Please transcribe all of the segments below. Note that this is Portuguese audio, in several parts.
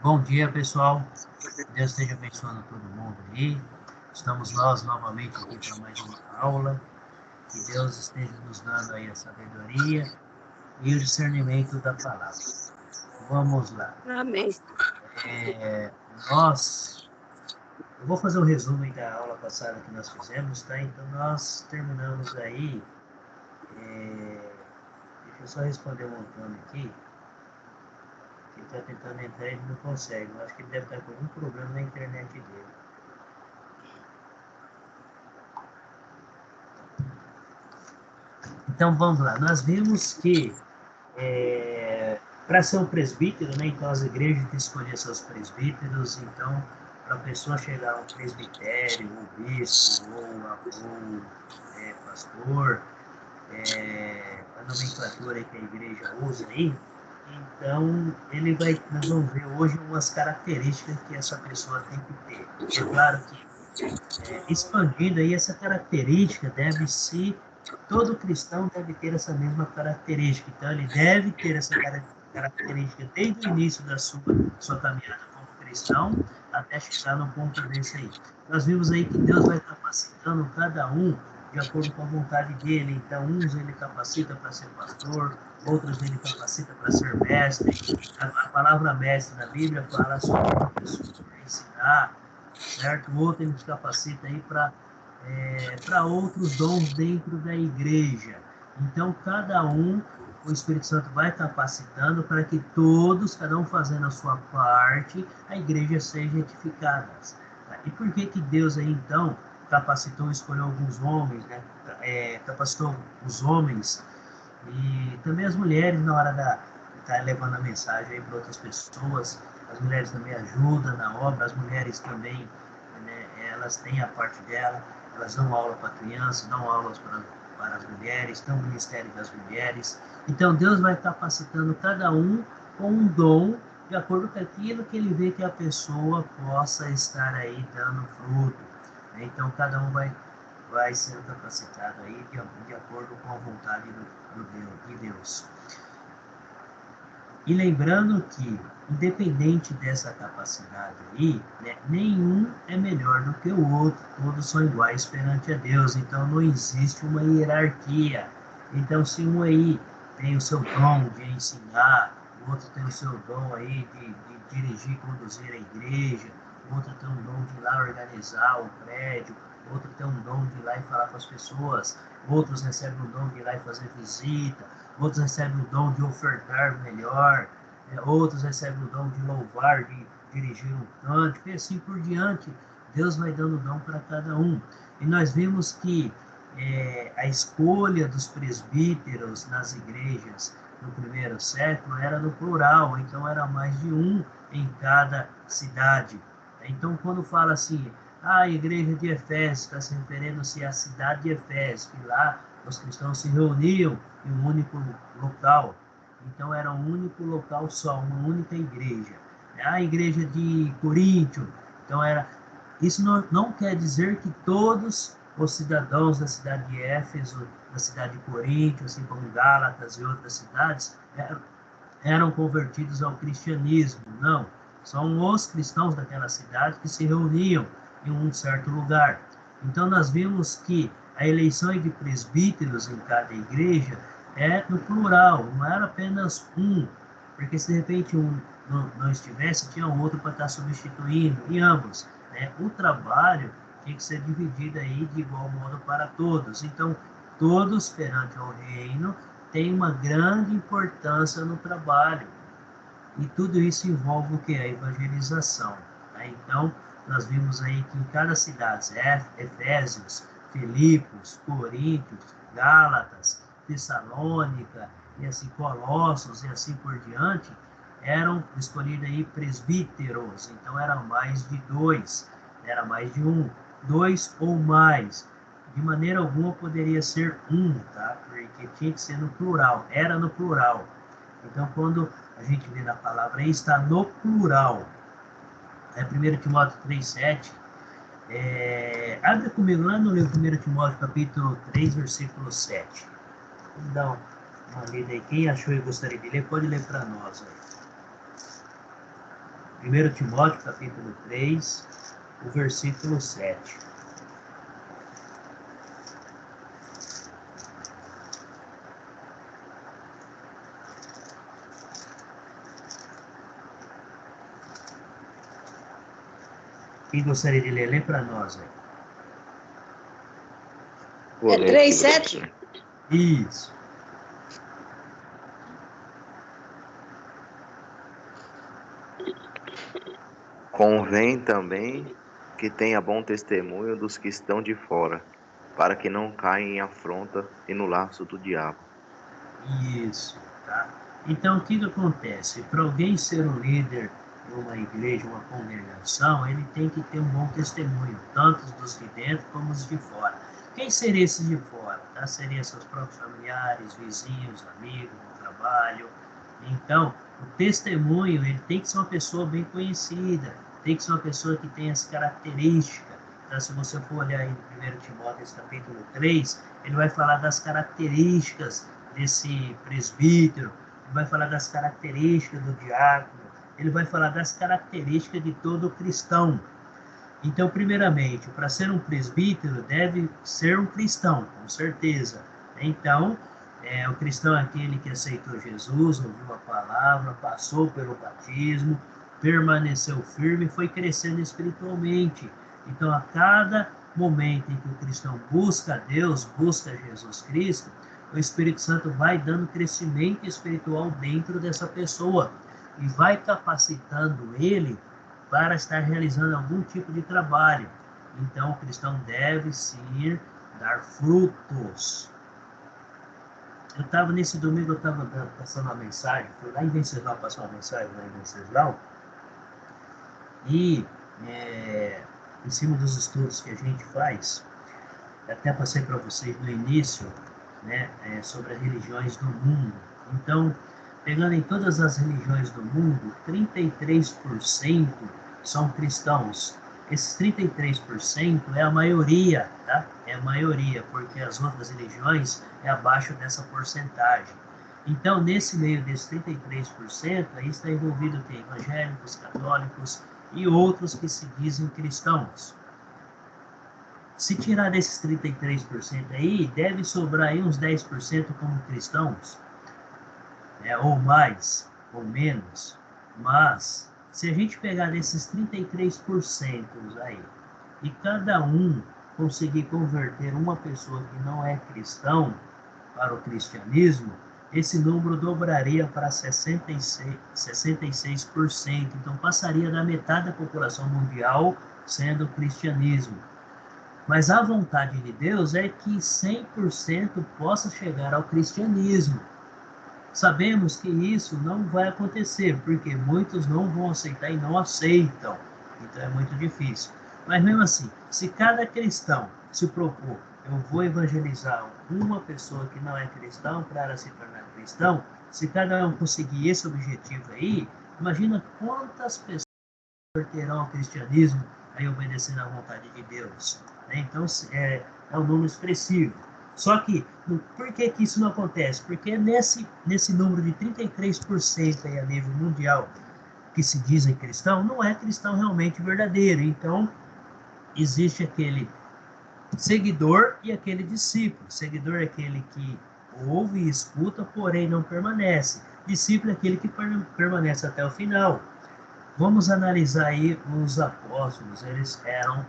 Bom dia, pessoal. Deus esteja abençoando todo mundo aí. Estamos nós novamente aqui para mais uma aula. Que Deus esteja nos dando aí a sabedoria e o discernimento da palavra. Vamos lá. Amém. Eu vou fazer um resumo aí da aula passada que nós fizemos, tá? Então, nós terminamos aí. Deixa eu só responder um Antônio aqui. Ele está tentando entrar e ele não consegue. Eu acho que ele deve estar com algum problema na internet dele. Então, vamos lá. Nós vimos que para ser um presbítero, né, então as igrejas têm que escolher seus presbíteros. Então, para a pessoa chegar a um presbitério, ou bispo, ou pastor, a nomenclatura que a igreja usa aí, então nós vamos ver hoje umas características que essa pessoa tem que ter. É claro que expandindo aí essa característica todo cristão deve ter essa mesma característica. Então ele deve ter essa característica desde o início da sua caminhada como cristão até chegar no ponto desse aí. Nós vimos aí que Deus vai capacitando cada um de acordo com a vontade dele. Então, uns ele capacita para ser pastor, outros ele capacita para ser mestre. A palavra mestre na Bíblia fala sobre uma pessoa para ensinar, certo? O outro ele nos capacita aí para outros dons dentro da igreja. Então, cada um, o Espírito Santo vai capacitando para que todos, cada um fazendo a sua parte, a igreja seja edificada. E por que Deus aí, então, capacitou e escolheu alguns homens, né? Capacitou os homens e também as mulheres na hora de estar levando a mensagem para outras pessoas. As mulheres também ajudam na obra, as mulheres também, né, elas têm a parte dela, elas dão aula para crianças, dão aulas para as mulheres, tem o Ministério das Mulheres. Então, Deus vai capacitando cada um com um dom, de acordo com aquilo que ele vê que a pessoa possa estar aí dando fruto. Então, cada um vai sendo capacitado aí de acordo com a vontade de Deus. E lembrando que, independente dessa capacidade aí, né, nenhum é melhor do que o outro, todos são iguais perante a Deus, então não existe uma hierarquia. Então, se um aí tem o seu dom de ensinar, o outro tem o seu dom aí de dirigir e conduzir a igreja, o outro tem um dom de ir lá organizar o prédio, o outro tem um dom de ir lá e falar com as pessoas, outros recebem o dom de ir lá e fazer visita, outros recebem o dom de ofertar melhor, outros recebem o dom de louvar, de dirigir um cântico, e assim por diante. Deus vai dando dom para cada um. E nós vimos que a escolha dos presbíteros nas igrejas no primeiro século era no plural, então era mais de um em cada cidade. Então, quando fala assim, a igreja de Efésios está se referindo-se à cidade de Efésios, que lá os cristãos se reuniam em um único local. Então, era um único local só, uma única igreja. A igreja de Coríntio, então isso não quer dizer que todos os cidadãos da cidade de Éfeso, da cidade de Coríntio, assim como Gálatas e outras cidades, eram convertidos ao cristianismo. Não, são os cristãos daquela cidade que se reuniam em um certo lugar. Então, nós vimos que a eleição de presbíteros em cada igreja é no plural, não era apenas um, porque se de repente um não estivesse, tinha um outro para estar substituindo, em ambos. Né? O trabalho tinha que ser dividido aí de igual modo para todos. Então, todos perante o reino têm uma grande importância no trabalho. E tudo isso envolve o que? A evangelização. Né? Então, nós vimos aí que em cada cidade, Efésios, Filipos, Coríntios, Gálatas, Tessalônica, e assim, Colossos, e assim por diante, eram escolhidos aí presbíteros. Então, eram mais de dois, era mais de um, dois ou mais. De maneira alguma poderia ser um, tá? Porque tinha que ser no plural, era no plural. Então, quando a gente vê na palavra aí, está no plural. 1 Timóteo 3,7. Abre comigo lá no livro 1 Timóteo, capítulo 3, versículo 7. Vamos dar uma lida aí. Quem achou e gostaria de ler, pode ler para nós. 1 Timóteo, capítulo 3, o versículo 7. Quem gostaria de ler? Lê para nós, velho. É 3:7? Isso. Convém também que tenha bom testemunho dos que estão de fora, para que não caia em afronta e no laço do diabo. Isso, tá? Então, o que acontece? Para alguém ser um líder de uma igreja, uma congregação, ele tem que ter um bom testemunho, tanto dos de dentro como os de fora. Quem seria esses de fora? Tá? Seriam seus próprios familiares, vizinhos, amigos do trabalho. Então, o testemunho, ele tem que ser uma pessoa bem conhecida, tem que ser uma pessoa que tenha as características. Então, se você for olhar em 1 Timóteo, capítulo 3, ele vai falar das características desse presbítero, ele vai falar das características do diácono, ele vai falar das características de todo cristão. Então, primeiramente, para ser um presbítero, deve ser um cristão, com certeza. Então, o cristão é aquele que aceitou Jesus, ouviu a palavra, passou pelo batismo, permaneceu firme e foi crescendo espiritualmente. Então, a cada momento em que o cristão busca Deus, busca Jesus Cristo, o Espírito Santo vai dando crescimento espiritual dentro dessa pessoa e vai capacitando ele para estar realizando algum tipo de trabalho. Então, o cristão deve sim dar frutos. Nesse domingo, eu estava passando uma mensagem, fui lá em Venceslau, passou uma mensagem lá em Venceslau, e em cima dos estudos que a gente faz, até passei para vocês no início, né, sobre as religiões do mundo. Então, pegando em todas as religiões do mundo, 33% são cristãos. Esses 33% é a maioria, tá? É a maioria, porque as outras religiões é abaixo dessa porcentagem. Então, nesse meio desses 33%, aí está envolvido quem? Evangélicos, católicos e outros que se dizem cristãos. Se tirar desses 33% aí, deve sobrar aí uns 10% como cristãos, ou mais, ou menos. Mas, se a gente pegar desses 33% aí, e cada um conseguir converter uma pessoa que não é cristão para o cristianismo, esse número dobraria para 66%. Então, passaria da metade da população mundial sendo o cristianismo. Mas a vontade de Deus é que 100% possa chegar ao cristianismo. Sabemos que isso não vai acontecer, porque muitos não vão aceitar e não aceitam. Então é muito difícil. Mas mesmo assim, se cada cristão se propor, eu vou evangelizar uma pessoa que não é cristão para ela se tornar cristão, se cada um conseguir esse objetivo aí, imagina quantas pessoas converterão ao cristianismo aí obedecendo à vontade de Deus. Então, é um número expressivo. Só que, por que isso não acontece? Porque nesse número de 33% aí a nível mundial que se dizem cristão, não é cristão realmente verdadeiro. Então, existe aquele seguidor e aquele discípulo. Seguidor é aquele que ouve e escuta, porém não permanece. Discípulo é aquele que permanece até o final. Vamos analisar aí os apóstolos. Eles eram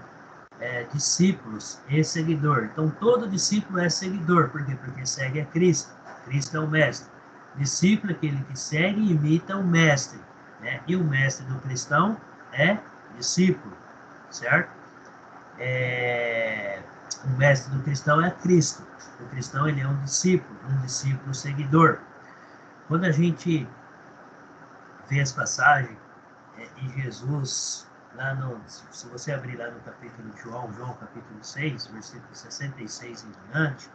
discípulos e seguidor. Então, todo discípulo é seguidor. Por quê? Porque segue a Cristo. Cristo é o mestre. Discípulo é aquele que segue e imita o mestre. Né? E o mestre do cristão é discípulo. Certo? O mestre do cristão é Cristo. O cristão, ele é um discípulo seguidor. Quando a gente vê as passagens e Jesus, se você abrir lá no capítulo de João capítulo 6, versículo 66 em diante,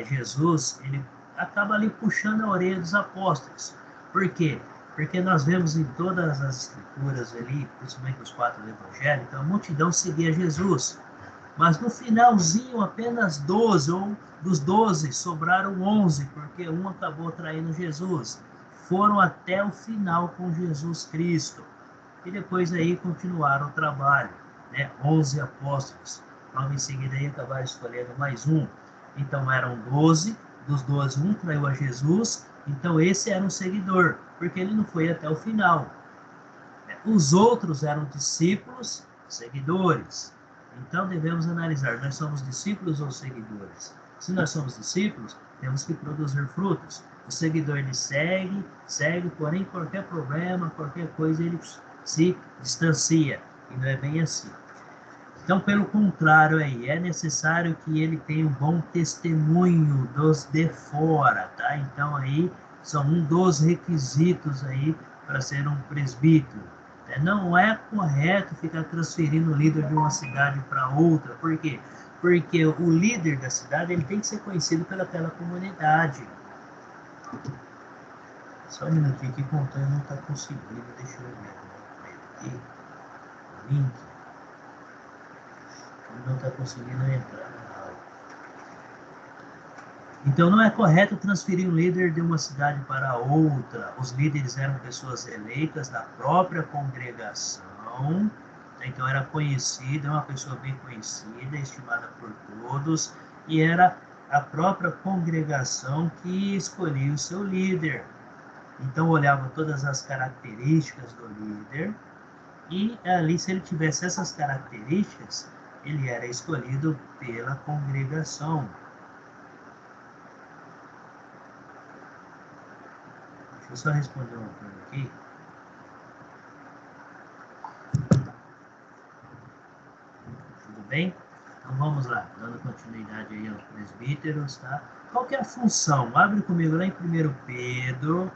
Jesus, ele acaba ali puxando a orelha dos apóstolos. Por quê? Porque nós vemos em todas as escrituras ali, principalmente os 4 evangelhos, então a multidão seguia Jesus. Mas no finalzinho, apenas 12, ou dos 12, sobraram 11, porque um acabou traindo Jesus. Foram até o final com Jesus Cristo. e depois aí continuaram o trabalho, né? 11 apóstolos. Logo em seguida aí acabaram escolhendo mais um. Então eram 12, dos 12 um traiu a Jesus, então esse era um seguidor, porque ele não foi até o final. Os outros eram discípulos, seguidores. Então devemos analisar, nós somos discípulos ou seguidores? Se nós somos discípulos, temos que produzir frutos. O seguidor ele segue, porém qualquer problema, qualquer coisa ele se distancia. E não é bem assim. Então, pelo contrário, aí, é necessário que ele tenha um bom testemunho dos de fora, tá? Então, aí, são um dos requisitos aí para ser um presbítero. Não é correto ficar transferindo o líder de uma cidade para outra. Por quê? Porque o líder da cidade ele tem que ser conhecido pelaquela comunidade. Só um minutinho que o Antônio não está conseguindo. Deixa eu ver aqui. Link. Ele não está conseguindo entrar na aula. Então, não é correto transferir um líder de uma cidade para outra. Os líderes eram pessoas eleitas da própria congregação. Então, era conhecido, uma pessoa bem conhecida, estimada por todos. E era a própria congregação que escolhia o seu líder. Então, olhava todas as características do líder. E ali, se ele tivesse essas características, ele era escolhido pela congregação. Deixa eu só responder uma coisa aqui. Tudo bem? Então vamos lá, dando continuidade aí aos presbíteros, tá? Qual que é a função? Abre comigo lá em 1 Pedro,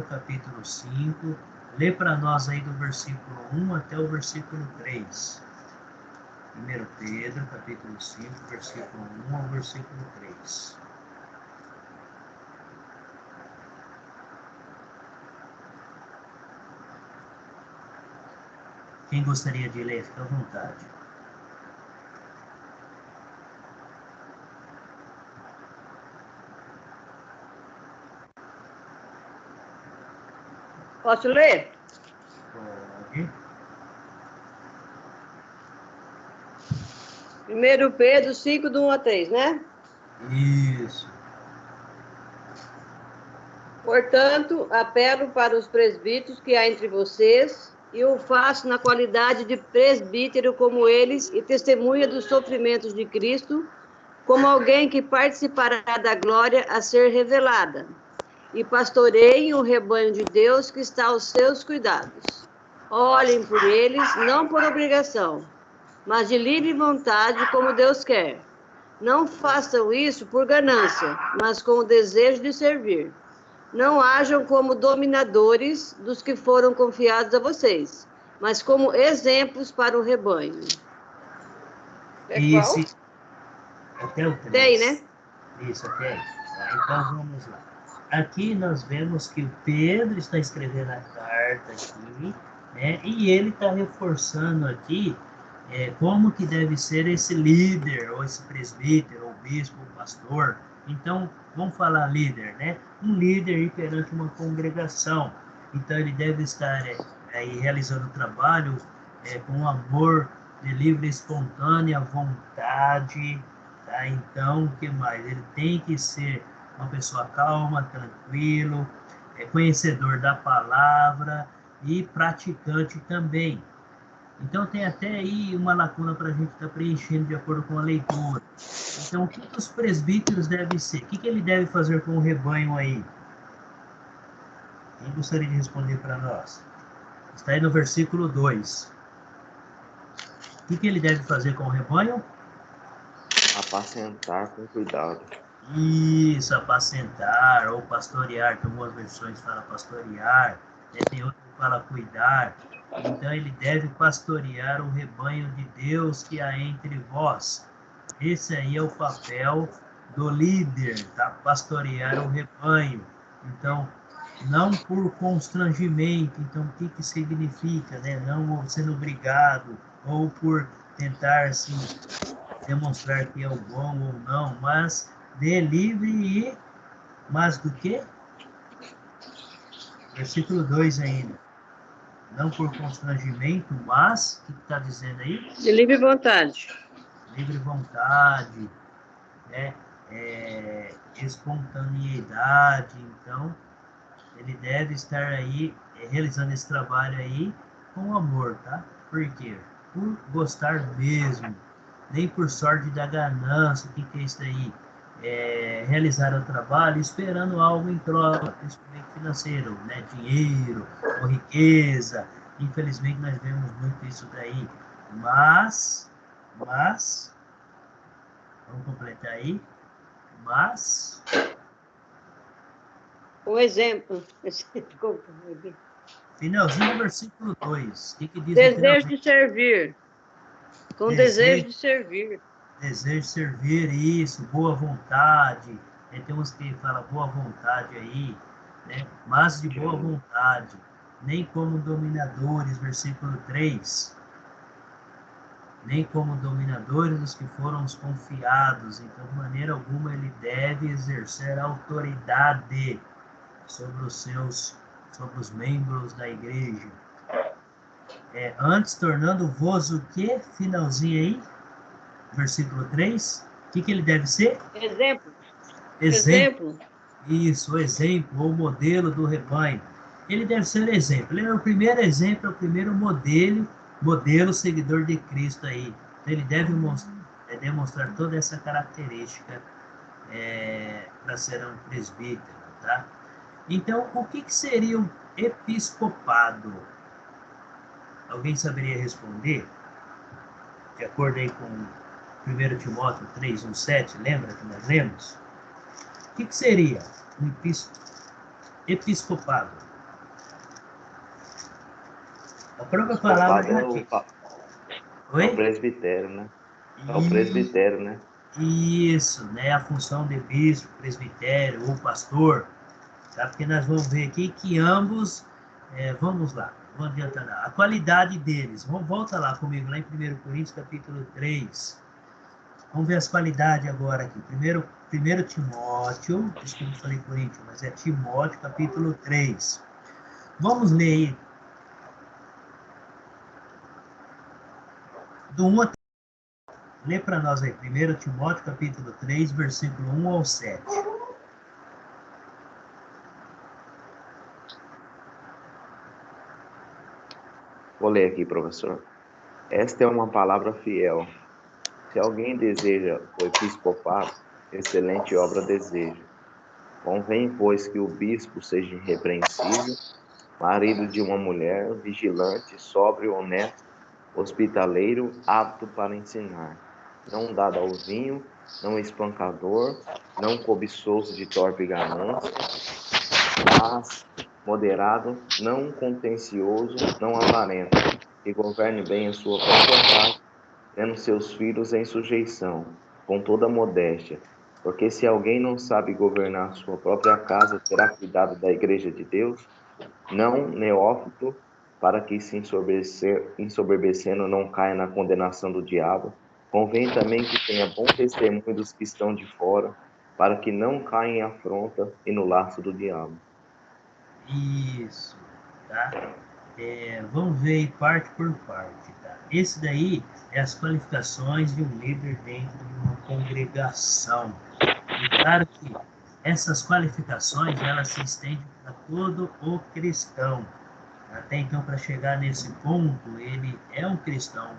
capítulo 5. Lê para nós aí do versículo 1 até o versículo 3. 1 Pedro, capítulo 5, versículo 1 ao versículo 3. Quem gostaria de ler, fica à vontade. Posso ler? Pode. 1 Pedro 5, do 1 a 3, né? Isso. Portanto, apelo para os presbíteros que há entre vocês, e o faço na qualidade de presbítero como eles, e testemunha dos sofrimentos de Cristo, como alguém que participará da glória a ser revelada, e pastoreiem o rebanho de Deus que está aos seus cuidados. Olhem por eles, não por obrigação, mas de livre vontade, como Deus quer. Não façam isso por ganância, mas com o desejo de servir. Não hajam como dominadores dos que foram confiados a vocês, mas como exemplos para o rebanho. Esse, até o 3. Tem, né? Isso, até aí. Então vamos lá. Aqui nós vemos que o Pedro está escrevendo a carta aqui, né? E ele está reforçando aqui como que deve ser esse líder, ou esse presbítero, ou bispo, ou pastor. Então, vamos falar líder, né? Um líder aí perante uma congregação. Então, ele deve estar aí realizando o trabalho com amor, de livre e espontânea vontade, tá? Então, o que mais? Ele tem que ser uma pessoa calma, tranquilo, conhecedor da palavra e praticante também. Então, tem até aí uma lacuna para a gente estar preenchendo de acordo com a leitura. Então, o que os presbíteros devem ser? O que ele deve fazer com o rebanho aí? Quem gostaria de responder para nós? Está aí no versículo 2. O que ele deve fazer com o rebanho? Apacentar com cuidado. Isso, apacentar ou pastorear. Tem algumas versões que falam pastorear, tem outras que falam cuidar. Então, ele deve pastorear o rebanho de Deus que há entre vós. Esse aí é o papel do líder, tá? Pastorear o rebanho. Então, não por constrangimento. Então, o que significa, né? Não sendo obrigado, ou por tentar, assim, demonstrar que é o bom ou não, mas de livre e mais do que? Versículo 2 ainda. não por constrangimento, mas, o que está dizendo aí? De livre vontade. Livre vontade, né? Espontaneidade. Então, ele deve estar aí realizando esse trabalho aí com amor, tá? Por quê? Por gostar mesmo, nem por sorte da ganância. O que é isso daí? Realizar o trabalho esperando algo em troca, principalmente financeiro, né? Dinheiro ou riqueza. Infelizmente nós vemos muito isso daí. Mas, vamos completar aí. Mas, Um exemplo. finalzinho do versículo 2. O que diz no Desejo finalzinho? de servir. Com desejo de servir. Desejo de servir, isso, boa vontade. Tem uns que falam boa vontade aí, né? Mas de boa vontade, nem como dominadores, versículo 3. Nem como dominadores dos que foram confiados. Então, de maneira alguma, ele deve exercer autoridade sobre os membros da igreja. Antes, tornando-vos o que? Finalzinho aí, versículo 3. O que ele deve ser? Exemplo. Exemplo. Isso, o exemplo, ou modelo do rebanho. Ele deve ser exemplo. Ele é o primeiro exemplo, é o primeiro modelo seguidor de Cristo aí. Então, ele deve demonstrar toda essa característica para ser um presbítero, tá? Então, o que seria um episcopado? Alguém saberia responder? De acordo aí com 1 Timóteo 3, 1, 7, lembra que nós lemos? O que seria um episcopado? A própria palavra já diz. É o presbitério, né? É o presbitério, né? Isso, né? A função de bispo, presbitério ou pastor. Tá? Porque nós vamos ver aqui que ambos, vamos lá, não adianta nada. A qualidade deles, volta lá comigo, lá em 1 Coríntios, capítulo 3. Vamos ver as qualidades agora aqui. Primeiro Timóteo, desculpa, eu falei Coríntios, mas é Timóteo, capítulo 3. Vamos ler aí. Do 1 até... Lê para nós aí. 1 Timóteo, capítulo 3, versículo 1 ao 7. Vou ler aqui, professor. Esta é uma palavra fiel. Se alguém deseja o episcopado, excelente obra deseja. Convém, pois, que o bispo seja irrepreensível, marido de uma mulher, vigilante, sóbrio, honesto, hospitaleiro, apto para ensinar, não dado ao vinho, não espancador, não cobiçoso de torpe ganância, mas moderado, não contencioso, não avarento, que governe bem a sua própria casa, tendo seus filhos em sujeição, com toda modéstia. Porque se alguém não sabe governar sua própria casa, terá cuidado da igreja de Deus? Não neófito, para que se ensoberbecendo não caia na condenação do diabo. Convém também que tenha bom testemunho dos que estão de fora, para que não caia em afronta e no laço do diabo. Isso, tá? Vamos ver aí parte por parte, tá? Esse daí é as qualificações de um líder dentro de uma congregação. E claro que essas qualificações, elas se estendem para todo o cristão. Até então, para chegar nesse ponto, ele é um cristão,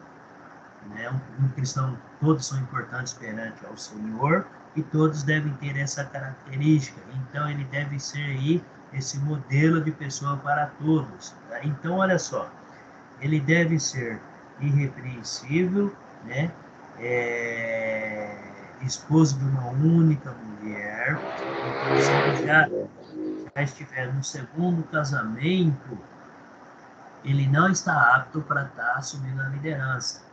né? Um cristão, todos são importantes perante ao Senhor e todos devem ter essa característica. Então, ele deve ser aí esse modelo de pessoa para todos. Tá? Então, olha só, ele deve ser irrepreensível, né? Esposo de uma única mulher. Então, se ele já estiver no segundo casamento, ele não está apto para estar assumindo a liderança.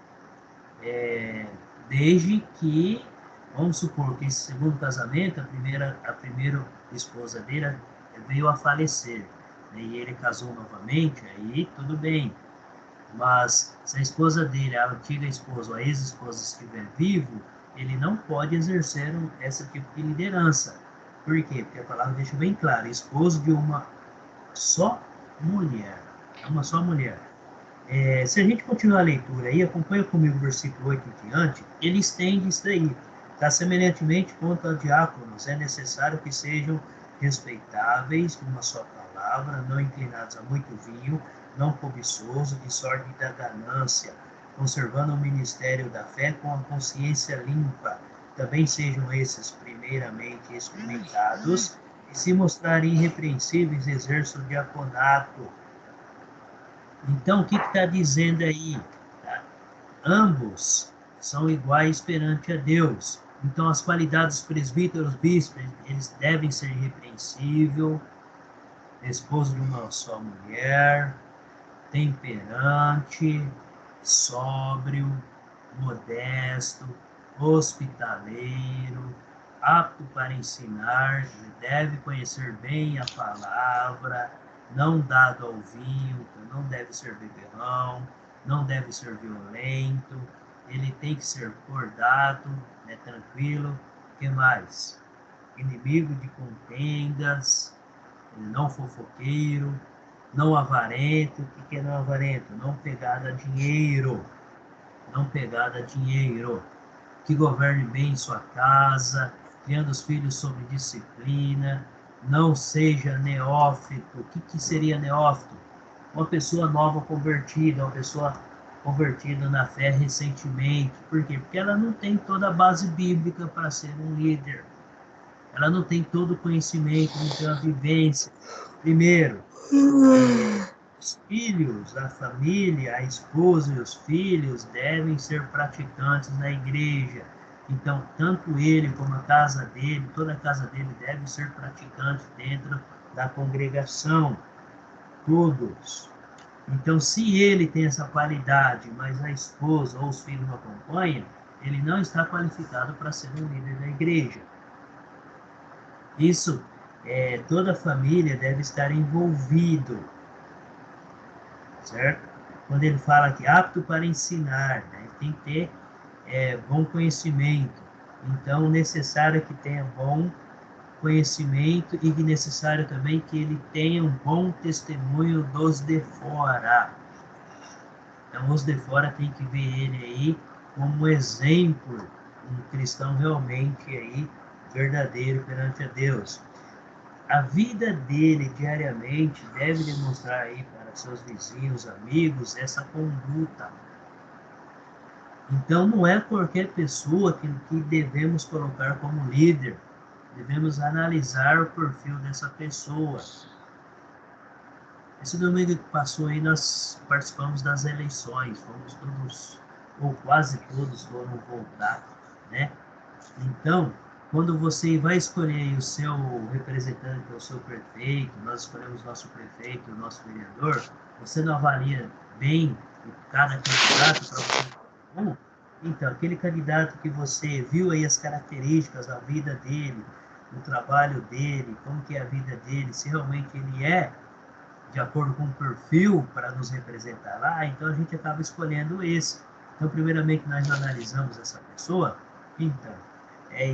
Desde que, vamos supor que esse segundo casamento, a primeira esposa dele veio a falecer, né, e ele casou novamente, aí tudo bem. Mas se a esposa dele, a antiga esposa, ou a ex-esposa estiver vivo, ele não pode exercer esse tipo de liderança. Por quê? Porque a palavra deixa bem claro, esposo de uma só mulher. É uma só mulher. Se a gente continuar a leitura aí, acompanha comigo o versículo 8 em diante, ele estende isso daí. Tá? Semelhantemente, quanto a diáconos, é necessário que sejam respeitáveis, de uma só palavra, não inclinados a muito vinho, não cobiçosos, de sorte da ganância, conservando o ministério da fé com a consciência limpa. Também sejam esses, primeiramente, experimentados, e se mostrarem irrepreensíveis, exerçam o diaconato. Então, o que está dizendo aí? Tá? Ambos são iguais perante a Deus. Então, as qualidades dos presbíteros, bispos, eles devem ser irrepreensível, esposo de uma só mulher, temperante, sóbrio, modesto, hospitaleiro, apto para ensinar, deve conhecer bem a palavra, não dado ao vinho, não deve ser beberrão, não deve ser violento, ele tem que ser cordato, né, tranquilo. O que mais? Inimigo de contendas, não fofoqueiro, não avarento. O que é não avarento? Não pegada a dinheiro. Não pegada a dinheiro. Que governe bem sua casa, criando os filhos sob disciplina. Não seja neófito. O que seria neófito? Uma pessoa nova convertida, uma pessoa convertida na fé recentemente. Por quê? Porque ela não tem toda a base bíblica para ser um líder. Ela não tem todo o conhecimento, não tem a vivência. Primeiro, os filhos, a família, a esposa e os filhos devem ser praticantes na igreja. Então, tanto ele como a casa dele, toda a casa dele deve ser praticante dentro da congregação. Todos. Então, se ele tem essa qualidade, mas a esposa ou os filhos não acompanham, ele não está qualificado para ser um líder da igreja. Isso, toda a família deve estar envolvido, certo? Quando ele fala que apto para ensinar, né? Tem que ter bom conhecimento. Então, necessário que tenha bom conhecimento e necessário também que ele tenha um bom testemunho dos de fora. Então, os de fora tem que ver ele aí como exemplo, um cristão realmente aí verdadeiro perante a Deus. A vida dele diariamente deve demonstrar aí para seus vizinhos, amigos, essa conduta. Então, não é qualquer pessoa que devemos colocar como líder. Devemos analisar o perfil dessa pessoa. Esse domingo que passou aí, nós participamos das eleições. Fomos todos, ou quase todos, foram votar, né? Então, quando você vai escolher o seu representante, o seu prefeito, nós escolhemos nosso prefeito, o nosso vereador, você não avalia bem cada candidato para você. Então, aquele candidato que você viu aí as características, a vida dele, o trabalho dele, como que é a vida dele, se realmente ele é de acordo com o perfil para nos representar lá, então a gente acaba escolhendo esse. Então, primeiramente, nós analisamos essa pessoa. Então,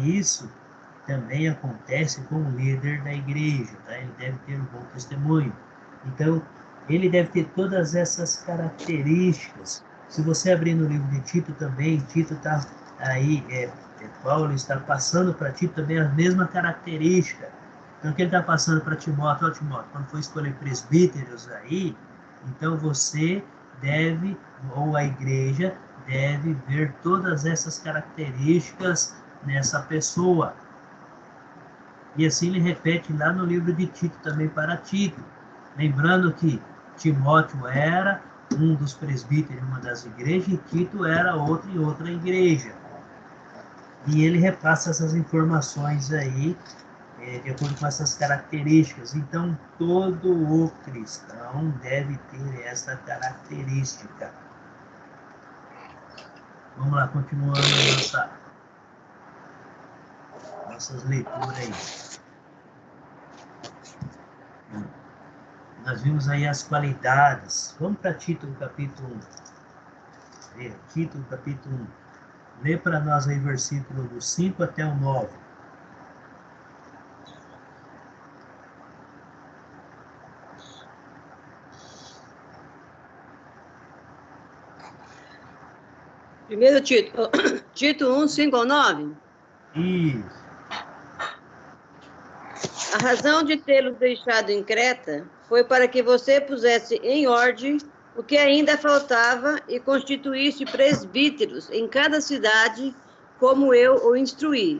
isso também acontece com o líder da igreja, tá? Ele deve ter um bom testemunho. Então, ele deve ter todas essas características. Se você abrir no livro de Tito também, Tito está aí, Paulo está passando para Tito também a mesma característica. Então, o que ele está passando para Timóteo? Timóteo, quando for escolher presbíteros aí, então você deve, ou a igreja, deve ver todas essas características nessa pessoa. E assim ele repete lá no livro de Tito também para Tito. Lembrando que Timóteo era um dos presbíteros em uma das igrejas e Tito era outro em outra igreja. E ele repassa essas informações aí, de acordo com essas características. Então, todo o cristão deve ter essa característica. Vamos lá, continuando nossas leituras aí. Nós vimos aí as qualidades. Vamos para Tito, capítulo 1. Tito, capítulo 1. Lê para nós aí versículo do 5 até o 9. Primeiro Tito, Tito 1, 5 ao 9. Isso. A razão de tê-lo deixado em Creta foi para que você pusesse em ordem o que ainda faltava e constituísse presbíteros em cada cidade, como eu o instruí.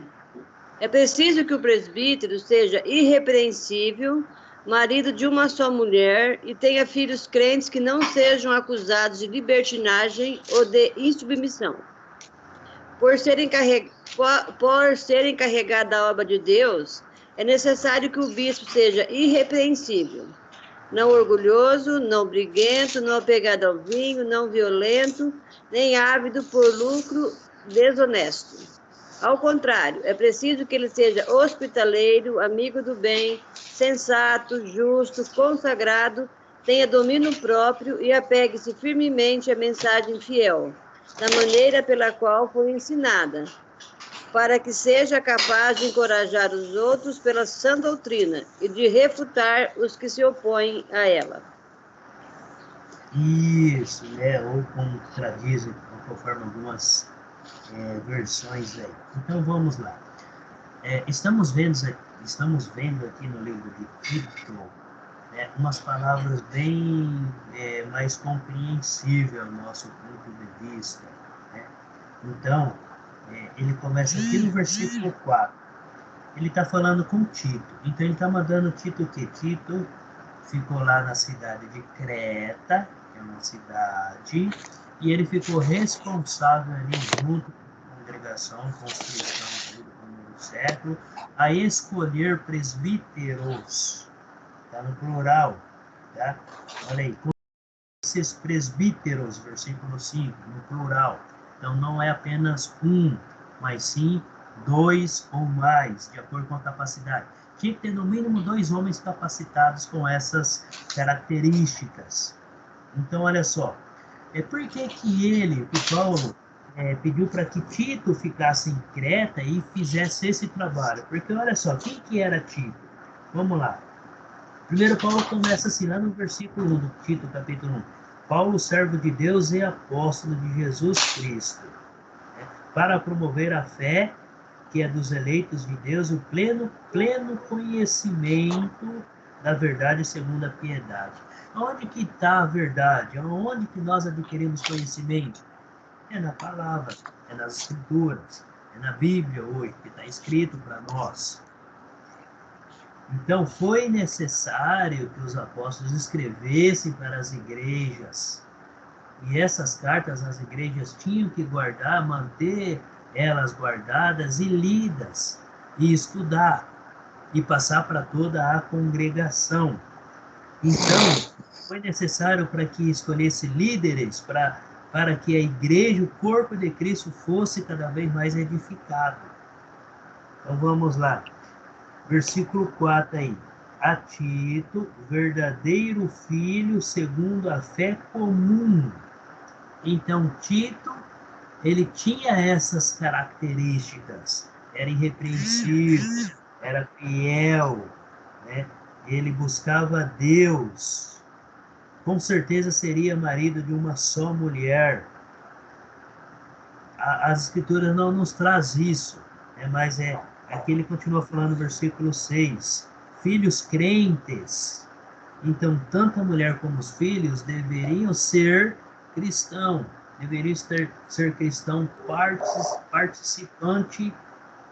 É preciso que o presbítero seja irrepreensível, marido de uma só mulher e tenha filhos crentes que não sejam acusados de libertinagem ou de insubmissão. Por ser encarregado da obra de Deus, é necessário que o bispo seja irrepreensível, não orgulhoso, não briguento, não apegado ao vinho, não violento, nem ávido por lucro desonesto. Ao contrário, é preciso que ele seja hospitaleiro, amigo do bem, sensato, justo, consagrado, tenha domínio próprio e apegue-se firmemente à mensagem fiel, da maneira pela qual foi ensinada, para que seja capaz de encorajar os outros pela sã doutrina e de refutar os que se opõem a ela. Isso, né? Ou como traduzem, conforme algumas versões aí. Então vamos lá. Estamos vendo aqui no livro de Tito, né, umas palavras bem mais compreensíveis ao nosso ponto de vista. Né? Então, ele começa aqui no versículo 4. Ele está falando com Tito. Então, ele está mandando Tito o quê? Tito ficou lá na cidade de Creta, que é uma cidade, e ele ficou responsável ali junto com a congregação, com os cristãos do primeiro século, a escolher presbíteros. Está no plural. Tá? Olha aí, esses presbíteros, versículo 5, no plural. Então, não é apenas um, mas sim 2 ou mais, de acordo com a capacidade. Tinha que ter no mínimo 2 homens capacitados com essas características. Então, olha só, por que Paulo, pediu para que Tito ficasse em Creta e fizesse esse trabalho? Porque, olha só, quem que era Tito? Vamos lá. Primeiro, Paulo começa assim, lá no versículo 1 do Tito, capítulo 1. Paulo, servo de Deus e apóstolo de Jesus Cristo, né, para promover a fé que é dos eleitos de Deus, o pleno conhecimento da verdade segundo a piedade. Onde que está a verdade? Onde que nós adquirimos conhecimento? É na palavra, é nas escrituras, é na Bíblia hoje, que está escrito para nós. Então, foi necessário que os apóstolos escrevessem para as igrejas. E essas cartas as igrejas tinham que guardar, manter elas guardadas e lidas, e estudar, e passar para toda a congregação. Então, foi necessário para que escolhesse líderes para que a igreja, o corpo de Cristo, fosse cada vez mais edificado. Então, vamos lá. Versículo 4 aí. A Tito, verdadeiro filho segundo a fé comum. Então, Tito, ele tinha essas características. Era irrepreensível, era fiel, né? Ele buscava Deus. Com certeza seria marido de uma só mulher. As escrituras não nos traz isso, né? Mas aqui ele continua falando no versículo 6. Filhos crentes. Então, tanto a mulher como os filhos deveriam ser cristãos. Deveriam ser cristão participante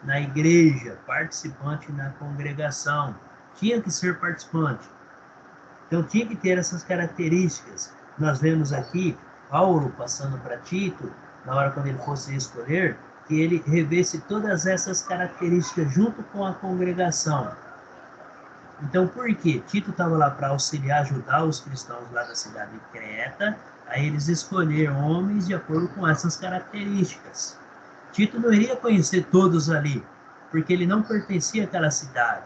na igreja, participante na congregação. Tinha que ser participante. Então, tinha que ter essas características. Nós vemos aqui Paulo passando para Tito, na hora quando ele fosse escolher, que ele revesse todas essas características junto com a congregação. Então, por quê? Tito estava lá para auxiliar, ajudar os cristãos lá da cidade de Creta, a eles escolher homens de acordo com essas características. Tito não iria conhecer todos ali, porque ele não pertencia àquela cidade.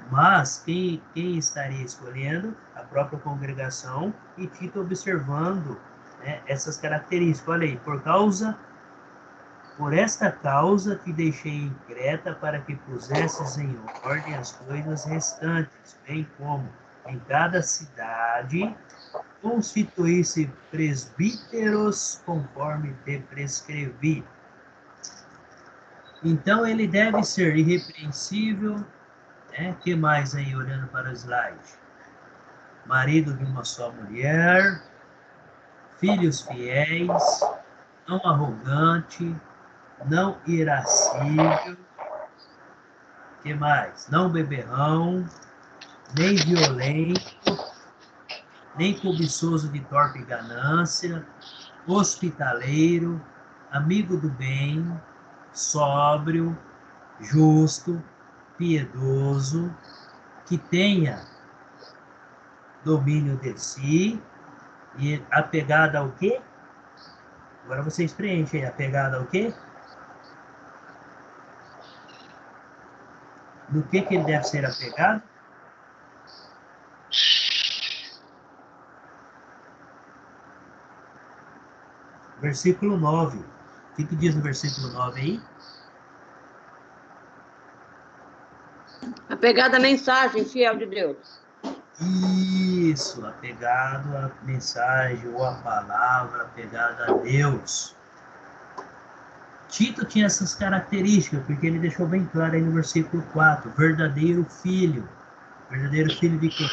Mas quem estaria escolhendo? A própria congregação, e Tito observando, né, essas características. Olha aí, por esta causa te deixei em Creta, para que pusesses em ordem as coisas restantes, bem como em cada cidade constituir-se presbíteros conforme te prescrevi. Então, ele deve ser irrepreensível, né? Que mais aí, olhando para o slide? Marido de uma só mulher, filhos fiéis, não arrogante, não irascível, que mais? Não beberrão, nem violento, nem cobiçoso de torpe ganância, hospitaleiro, amigo do bem, sóbrio, justo, piedoso, que tenha domínio de si e apegado ao quê? Agora vocês preenchem, apegado ao quê? No que ele deve ser apegado? Versículo 9. O que diz no versículo 9 aí? Apegado à mensagem fiel de Deus. Isso, apegado à mensagem ou à palavra, apegado a Deus. Tito tinha essas características, porque ele deixou bem claro aí no versículo 4, verdadeiro filho de quem? Verdadeiro filho de Deus,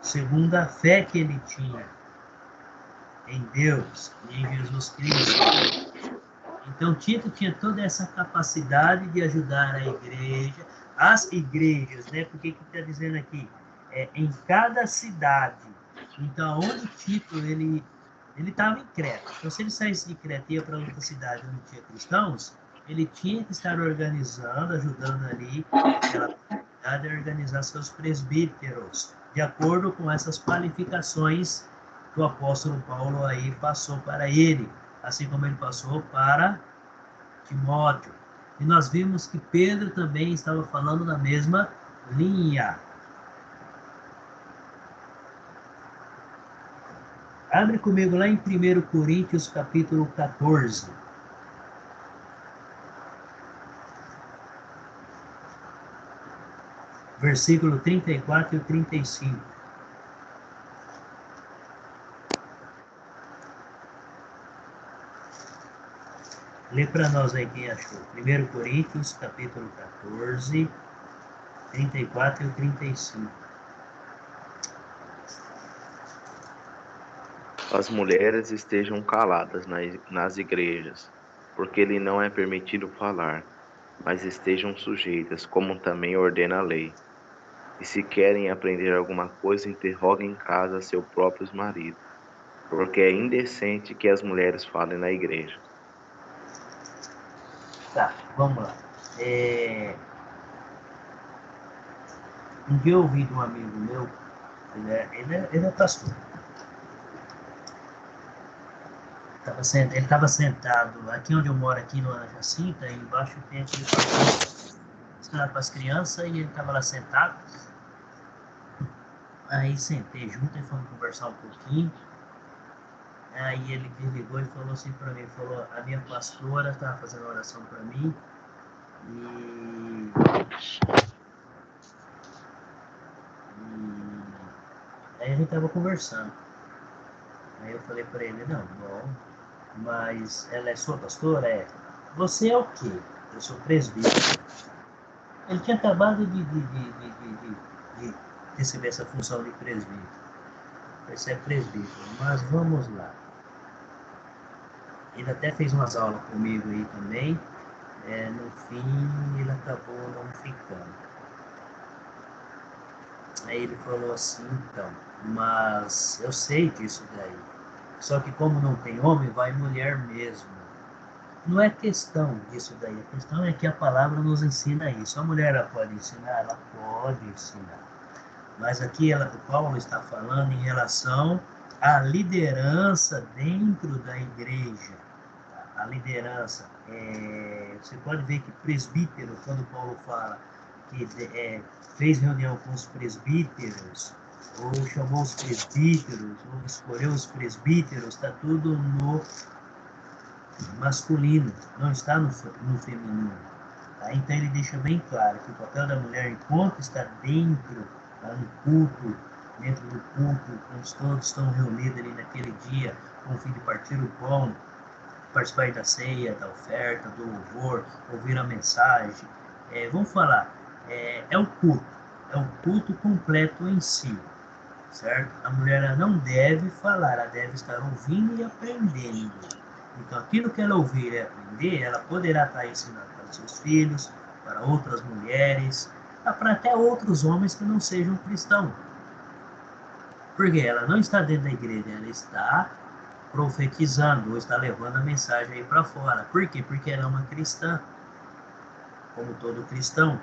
segundo a fé que ele tinha em Deus e em Jesus Cristo. Então, Tito tinha toda essa capacidade de ajudar a igreja, as igrejas, né? Porque que está dizendo aqui? Em cada cidade. Então, onde Tito, ele estava em Creta. Então, se ele saísse de Creta e ia para outra cidade onde tinha cristãos, ele tinha que estar organizando, ajudando ali aquela comunidade a organizar seus presbíteros, de acordo com essas qualificações que o apóstolo Paulo aí passou para ele, assim como ele passou para Timóteo. E nós vimos que Pedro também estava falando na mesma linha. Abre comigo lá em 1 Coríntios, capítulo 14. Versículo 34 e 35. Lê para nós aí quem achou. 1 Coríntios, capítulo 14, 34 e 35. As mulheres estejam caladas nas igrejas, porque lhe não é permitido falar, mas estejam sujeitas, como também ordena a lei. E se querem aprender alguma coisa, interroguem em casa seus próprios maridos, porque é indecente que as mulheres falem na igreja. Tá, vamos lá. Um dia eu ouvi de um amigo meu, ele é pastor. Ele estava sentado aqui onde eu moro, aqui no Ana Jacinta, e embaixo tem aquele ensinado para as crianças, e ele estava lá sentado. Aí sentei junto e fomos conversar um pouquinho. Aí ele me ligou e falou assim para mim, falou, a minha pastora estava fazendo oração para mim, e aí a gente estava conversando. Aí eu falei para ele, não, mas ela é sua pastora? É. Você é o quê? Eu sou presbítero. Ele tinha acabado de receber essa função de presbítero. Você é presbítero, mas vamos lá. Ele até fez umas aulas comigo aí também. No fim, ele acabou não ficando. Aí ele falou assim, então, mas eu sei disso daí. Só que como não tem homem, vai mulher mesmo. Não é questão disso daí. A questão é que a palavra nos ensina isso. A mulher ela pode ensinar? Ela pode ensinar. Mas aqui o Paulo está falando em relação à liderança dentro da igreja. A liderança. Você pode ver que presbítero, quando Paulo fala que fez reunião com os presbíteros, ou chamou os presbíteros, ou escolheu os presbíteros, está tudo no masculino, não está no feminino. Tá? Então ele deixa bem claro que o papel da mulher, enquanto está dentro, tá, no culto dentro do culto, quando todos estão reunidos ali naquele dia, com o fim de partir o pão, participar da ceia, da oferta, do louvor, ouvir a mensagem. Vamos falar, é o culto completo em si, certo? A mulher ela não deve falar, ela deve estar ouvindo e aprendendo. Então, aquilo que ela ouvir e aprender, ela poderá estar ensinando para os seus filhos, para outras mulheres, para até outros homens que não sejam cristãos. Porque ela não está dentro da igreja, ela está profetizando, ou está levando a mensagem aí para fora. Por quê? Porque ela é uma cristã, como todo cristão.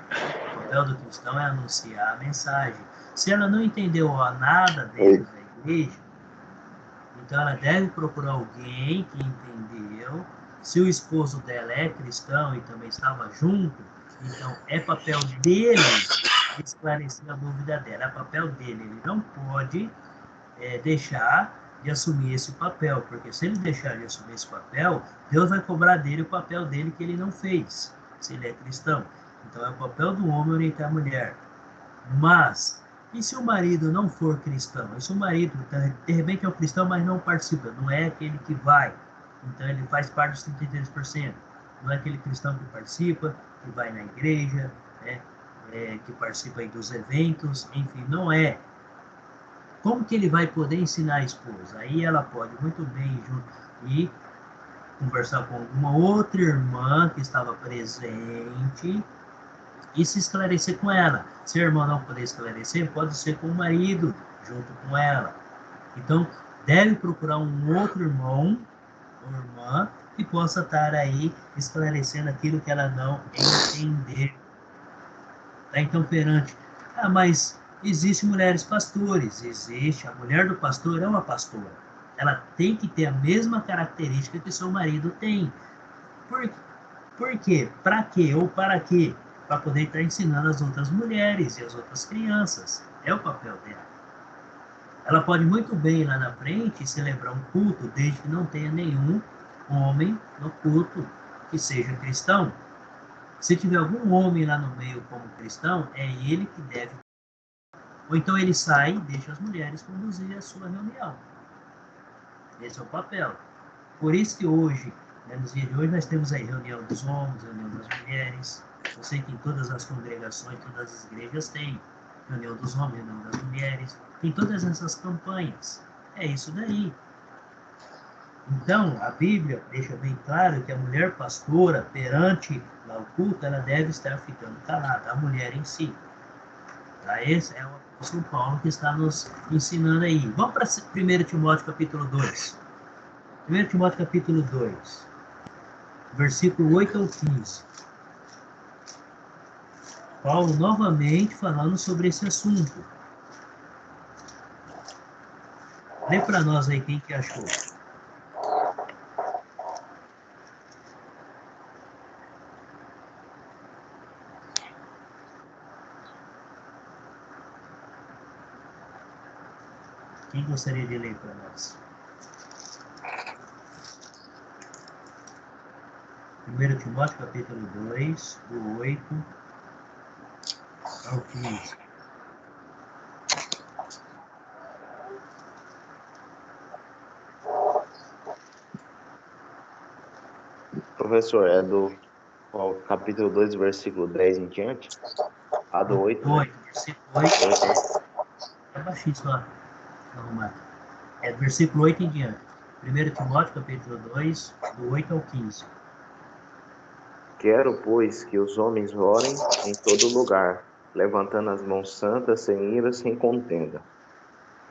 O papel do cristão é anunciar a mensagem. Se ela não entendeu nada dentro da igreja, então ela deve procurar alguém que entendeu. Se o esposo dela é cristão e também estava junto, então é papel dele esclarecer a dúvida dela. É papel dele. Ele não pode deixar de assumir esse papel, porque se ele deixar de assumir esse papel, Deus vai cobrar dele o papel dele que ele não fez, se ele é cristão. Então é o papel do homem orientar a mulher. Mas, e se o marido não for cristão? E se o marido, de repente, é um cristão, mas não participa, não é aquele que vai, então ele faz parte dos 33%, não é aquele cristão que participa, que vai na igreja, né, que participa aí dos eventos, enfim, não é. Como que ele vai poder ensinar a esposa? Aí ela pode muito bem ir conversar com alguma outra irmã que estava presente e se esclarecer com ela. Se a irmã não puder esclarecer, pode ser com o marido, junto com ela. Então, deve procurar um outro irmão ou irmã que possa estar aí esclarecendo aquilo que ela não entender. Tá? Então, perante, mas existem mulheres pastores, existe, a mulher do pastor é uma pastora. Ela tem que ter a mesma característica que seu marido tem. Por quê? Para quê? Ou para quê? Para poder estar ensinando as outras mulheres e as outras crianças. É o papel dela. Ela pode muito bem ir lá na frente celebrar um culto, desde que não tenha nenhum homem no culto que seja cristão. Se tiver algum homem lá no meio como cristão, é ele que deve. Ou então ele sai e deixa as mulheres conduzir a sua reunião. Esse é o papel. Por isso que hoje, nos dias de hoje, nós temos aí reunião dos homens, reunião das mulheres. Eu sei que em todas as congregações, todas as igrejas têm reunião dos homens, reunião das mulheres. Tem todas essas campanhas. É isso daí. Então, a Bíblia deixa bem claro que a mulher pastora, perante lá o culto, ela deve estar ficando calada, a mulher em si. Tá? Esse é o apóstolo Paulo que está nos ensinando aí. Vamos para 1 Timóteo capítulo 2. 1 Timóteo capítulo 2, versículo 8 ao 15. Paulo novamente falando sobre esse assunto. Lê para nós aí quem que achou. Quem gostaria de ler para nós? 1 Timóteo capítulo 2, do 8 ao 15. Professor, é do capítulo 2, versículo 10 em diante? A do 8, né? Versículo 8. É baixinho só. Arrumar. É do versículo 8 em diante. 1 Timóteo capítulo 2, do 8 ao 15. Quero, pois, que os homens orem em todo lugar, levantando as mãos santas, sem ira, sem contenda.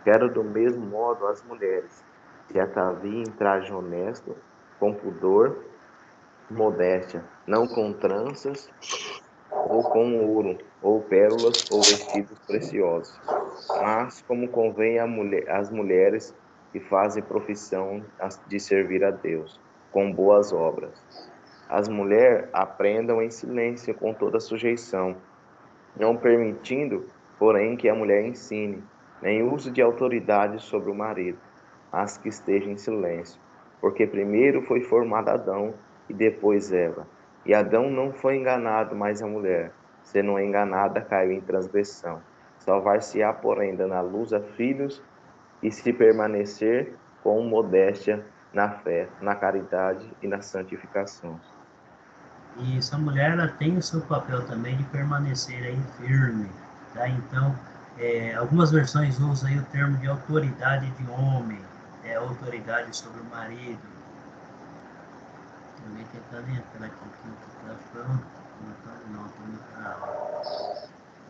Quero do mesmo modo as mulheres, que ataviem traje honesto, com pudor, modéstia, não com tranças, ou com ouro, ou pérolas, ou vestidos preciosos, mas como convém às mulheres que fazem profissão de servir a Deus, com boas obras. As mulheres aprendam em silêncio com toda sujeição, não permitindo, porém, que a mulher ensine, nem uso de autoridade sobre o marido, mas que esteja em silêncio. Porque primeiro foi formado Adão e depois Eva. E Adão não foi enganado, mas a mulher, sendo enganada, caiu em transgressão. salvar-se-á, porém, dando à luz a filhos, e se permanecer com modéstia na fé, na caridade e na santificação. E essa mulher, ela tem o seu papel também de permanecer aí firme, tá? Então, algumas versões usam aí o termo de autoridade de homem, autoridade sobre o marido. Também tentando entrar aqui, que tá falando, não, tô indo para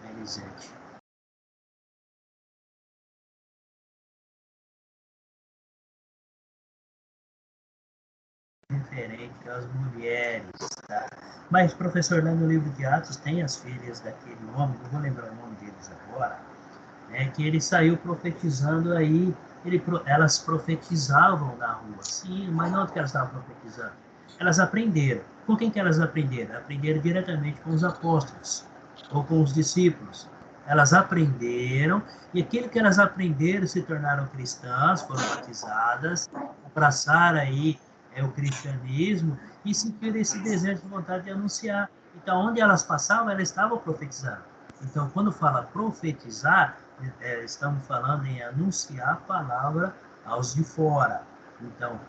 Elisete. Referente às mulheres, tá? Mas, professor, lá no livro de Atos tem as filhas daquele homem, não vou lembrar o nome deles agora, que ele saiu profetizando aí, elas profetizavam na rua, sim, mas não que elas estavam profetizando, elas aprenderam. Com quem que elas aprenderam? Aprenderam diretamente com os apóstolos, ou com os discípulos. Elas aprenderam, e aquilo que elas aprenderam se tornaram cristãs, foram batizadas, abraçaram aí o cristianismo, e sentiram esse desejo de vontade de anunciar. Então, onde elas passavam, elas estavam profetizando. Então, quando fala profetizar, estamos falando em anunciar a palavra aos de fora. Então,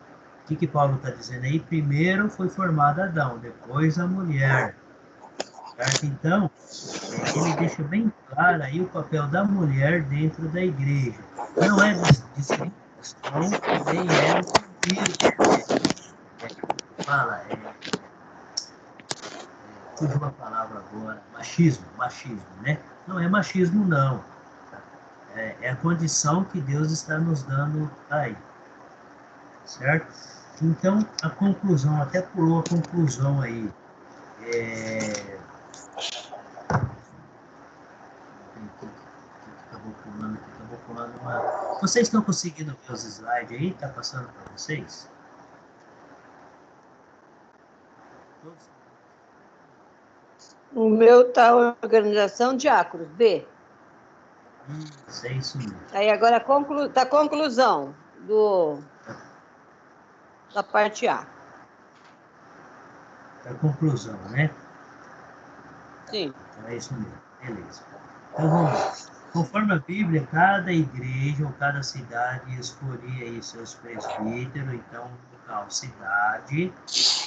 o que Paulo está dizendo aí? Primeiro foi formado Adão, depois a mulher. Certo? Então, ele deixa bem claro aí o papel da mulher dentro da igreja. Não é discriminação, nem é fala, fugiu uma palavra agora, machismo, né? Não é machismo, não. É a condição que Deus está nos dando aí, certo? Então, a conclusão, até pulou a conclusão aí. Acabou pulando uma... Vocês estão conseguindo ver os slides aí? Está passando para vocês? O meu tá organização diáconos, B. Isso, é isso mesmo. Aí agora a conclusão da parte A. A conclusão, né? Sim. Então é isso mesmo. Beleza. Então vamos lá. Conforme a Bíblia, cada igreja ou cada cidade escolhia aí seus presbíteros, então, local, cidade,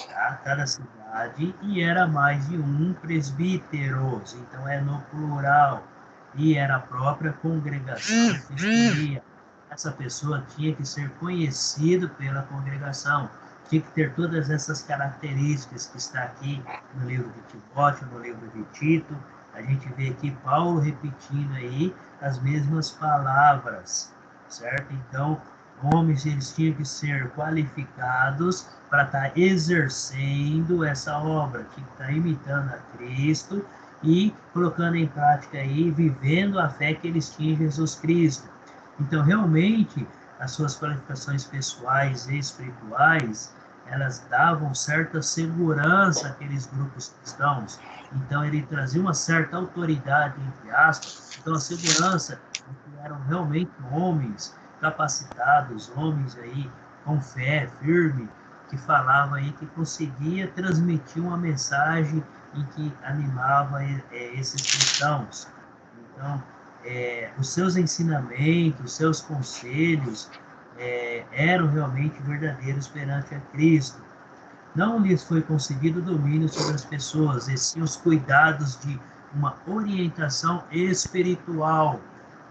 tá? Cada cidade, e era mais de um presbíteros, então é no plural, e era a própria congregação que escolhia. Essa pessoa tinha que ser conhecido pela congregação, tinha que ter todas essas características que está aqui no livro de Timóteo, no livro de Tito. A gente vê aqui Paulo repetindo aí as mesmas palavras, certo? Então, homens, eles tinham que ser qualificados para estar exercendo essa obra, tinha que estar imitando a Cristo e colocando em prática aí, vivendo a fé que eles tinham em Jesus Cristo. Então, realmente, as suas qualificações pessoais e espirituais, elas davam certa segurança àqueles grupos cristãos. Então, ele trazia uma certa autoridade, entre aspas. Então, a segurança de que eram realmente homens capacitados, homens aí com fé firme, que falava aí que conseguia transmitir uma mensagem em que animava esses cristãos. Então, os seus ensinamentos, os seus conselhos eram realmente verdadeiros perante a Cristo. Não lhes foi concedido domínio sobre as pessoas, e sim os cuidados de uma orientação espiritual.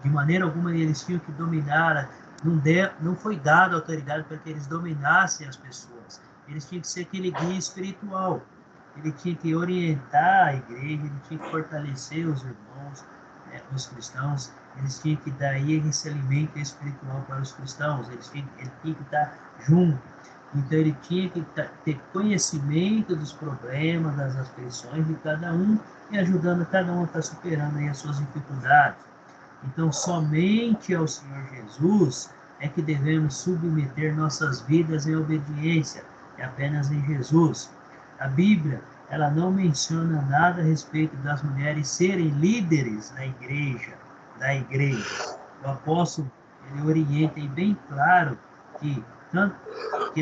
De maneira alguma eles tinham que dominar, não foi dada autoridade para que eles dominassem as pessoas. Eles tinham que ser aquele guia espiritual. Ele tinha que orientar a igreja, ele tinha que fortalecer os irmãos, os cristãos, eles tinham que dar aí esse alimento espiritual para os cristãos, ele tinha que estar junto. Então, ele tinha que ter conhecimento dos problemas, das aflições de cada um e ajudando cada um a estar superando aí as suas dificuldades. Então, somente ao Senhor Jesus é que devemos submeter nossas vidas em obediência, é apenas em Jesus. A Bíblia, ela não menciona nada a respeito das mulheres serem líderes da igreja. O apóstolo, ele orienta e bem claro que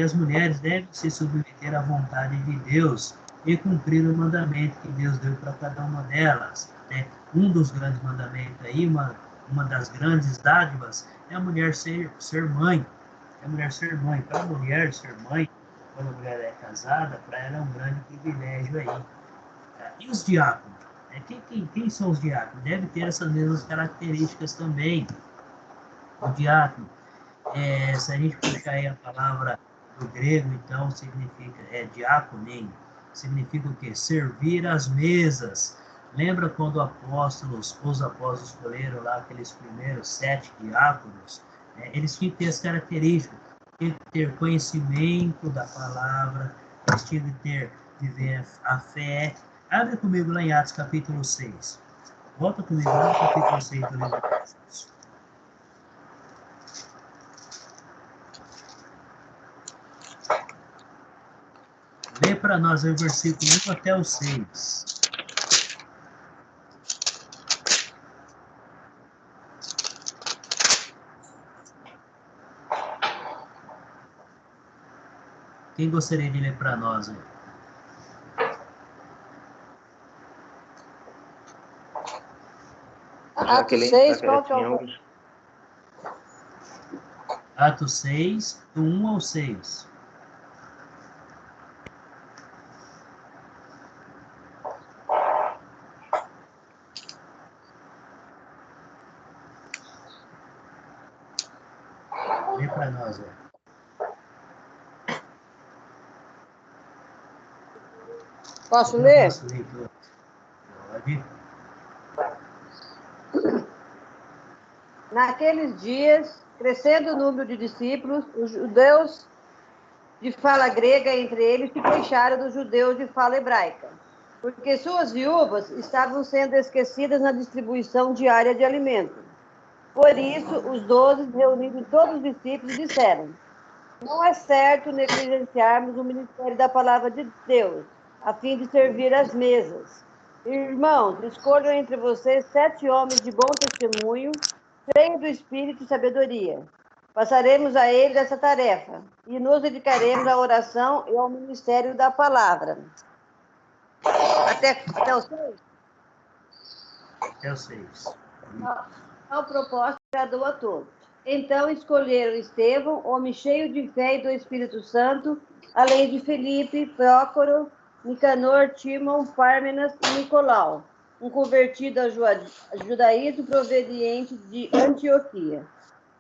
as mulheres devem se submeter à vontade de Deus e cumprir o mandamento que Deus deu para cada uma delas, né? um dos grandes mandamentos aí, uma das grandes dádivas, é a mulher ser mãe. É a mulher ser mãe. Para a mulher ser mãe, quando a mulher é casada, para ela é um grande privilégio aí. E os diáconos? Quem são os diáconos? Deve ter essas mesmas características também. O diácono, se a gente puxar aí a palavra do grego, então, significa, diáconem, significa o quê? Servir às mesas. Lembra quando os apóstolos escolheram lá aqueles primeiros 7 diáconos? Eles tinham que ter as características, tinham que ter conhecimento da palavra, eles tinham que viver a fé. Abre comigo lá em Atos capítulo 6. Volta comigo lá no capítulo 6 do livro de Atos. Lê para nós o versículo 1 até o 6. Quem gostaria de ler para nós aí? Atos 6, qual que é o... Atos 6, do 1 ao 6. Lê para nós, Posso ler? Pode. Naqueles dias, crescendo o número de discípulos, os judeus de fala grega entre eles se queixaram dos judeus de fala hebraica, porque suas viúvas estavam sendo esquecidas na distribuição diária de alimento. Por isso, os 12, reunindo todos os discípulos, disseram: não é certo negligenciarmos o ministério da palavra de Deus, a fim de servir às mesas. Irmãos, escolham entre vocês 7 homens de bom testemunho, cheios do Espírito e sabedoria. Passaremos a eles essa tarefa e nos dedicaremos à oração e ao ministério da palavra. Até o 6? Até o 6. A proposta agradou a todos. Então escolheram Estevão, homem cheio de fé e do Espírito Santo, além de Felipe, Prócoro, Nicanor, Timon, Pármenas e Nicolau, um convertido ao judaísmo proveniente de Antioquia.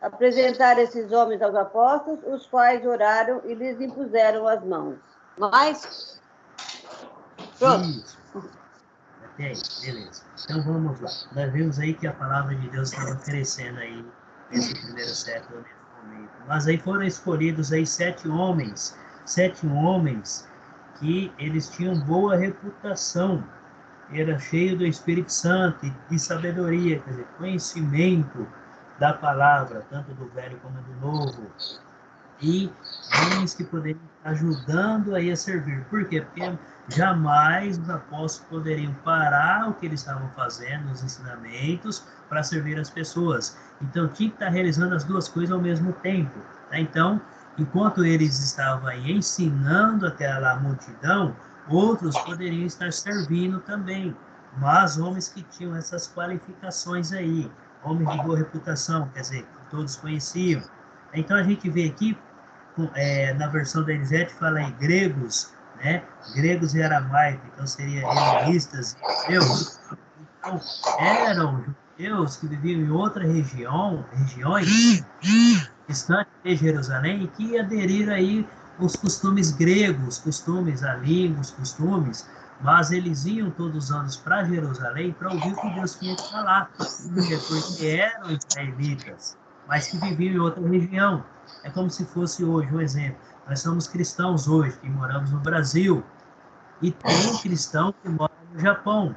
Apresentaram esses homens aos apóstolos, os quais oraram e lhes impuseram as mãos. Mas... pronto. Isso. Até aí, beleza. Então vamos lá. Nós vimos aí que a palavra de Deus estava crescendo aí nesse primeiro século, nesse momento. Mas aí foram escolhidos aí 7 homens que eles tinham boa reputação, era cheio do Espírito Santo e de sabedoria, quer dizer, conhecimento da palavra, tanto do velho como do novo, e homens que poderiam estar ajudando aí a servir. Por quê? Porque jamais os apóstolos poderiam parar o que eles estavam fazendo, os ensinamentos, para servir as pessoas. Então, tinha que estar realizando as duas coisas ao mesmo tempo. Tá? Então, enquanto eles estavam aí ensinando aquela multidão, outros poderiam estar servindo também. Mas homens que tinham essas qualificações aí, homens de boa reputação, quer dizer, que todos conheciam. Então, a gente vê aqui, na versão da Elisete, fala em gregos, né? Gregos e aramaico, então seria helenistas e judeus. Então, eram judeus que viviam em outras regiões distantes de Jerusalém, e que aderiram aí os costumes gregos, a língua, os costumes, mas eles iam todos os anos para Jerusalém para ouvir o que Deus tinha que falar, porque eram israelitas, mas que viviam em outra região. É como se fosse hoje um exemplo. Nós somos cristãos hoje, que moramos no Brasil, e tem cristão que mora no Japão.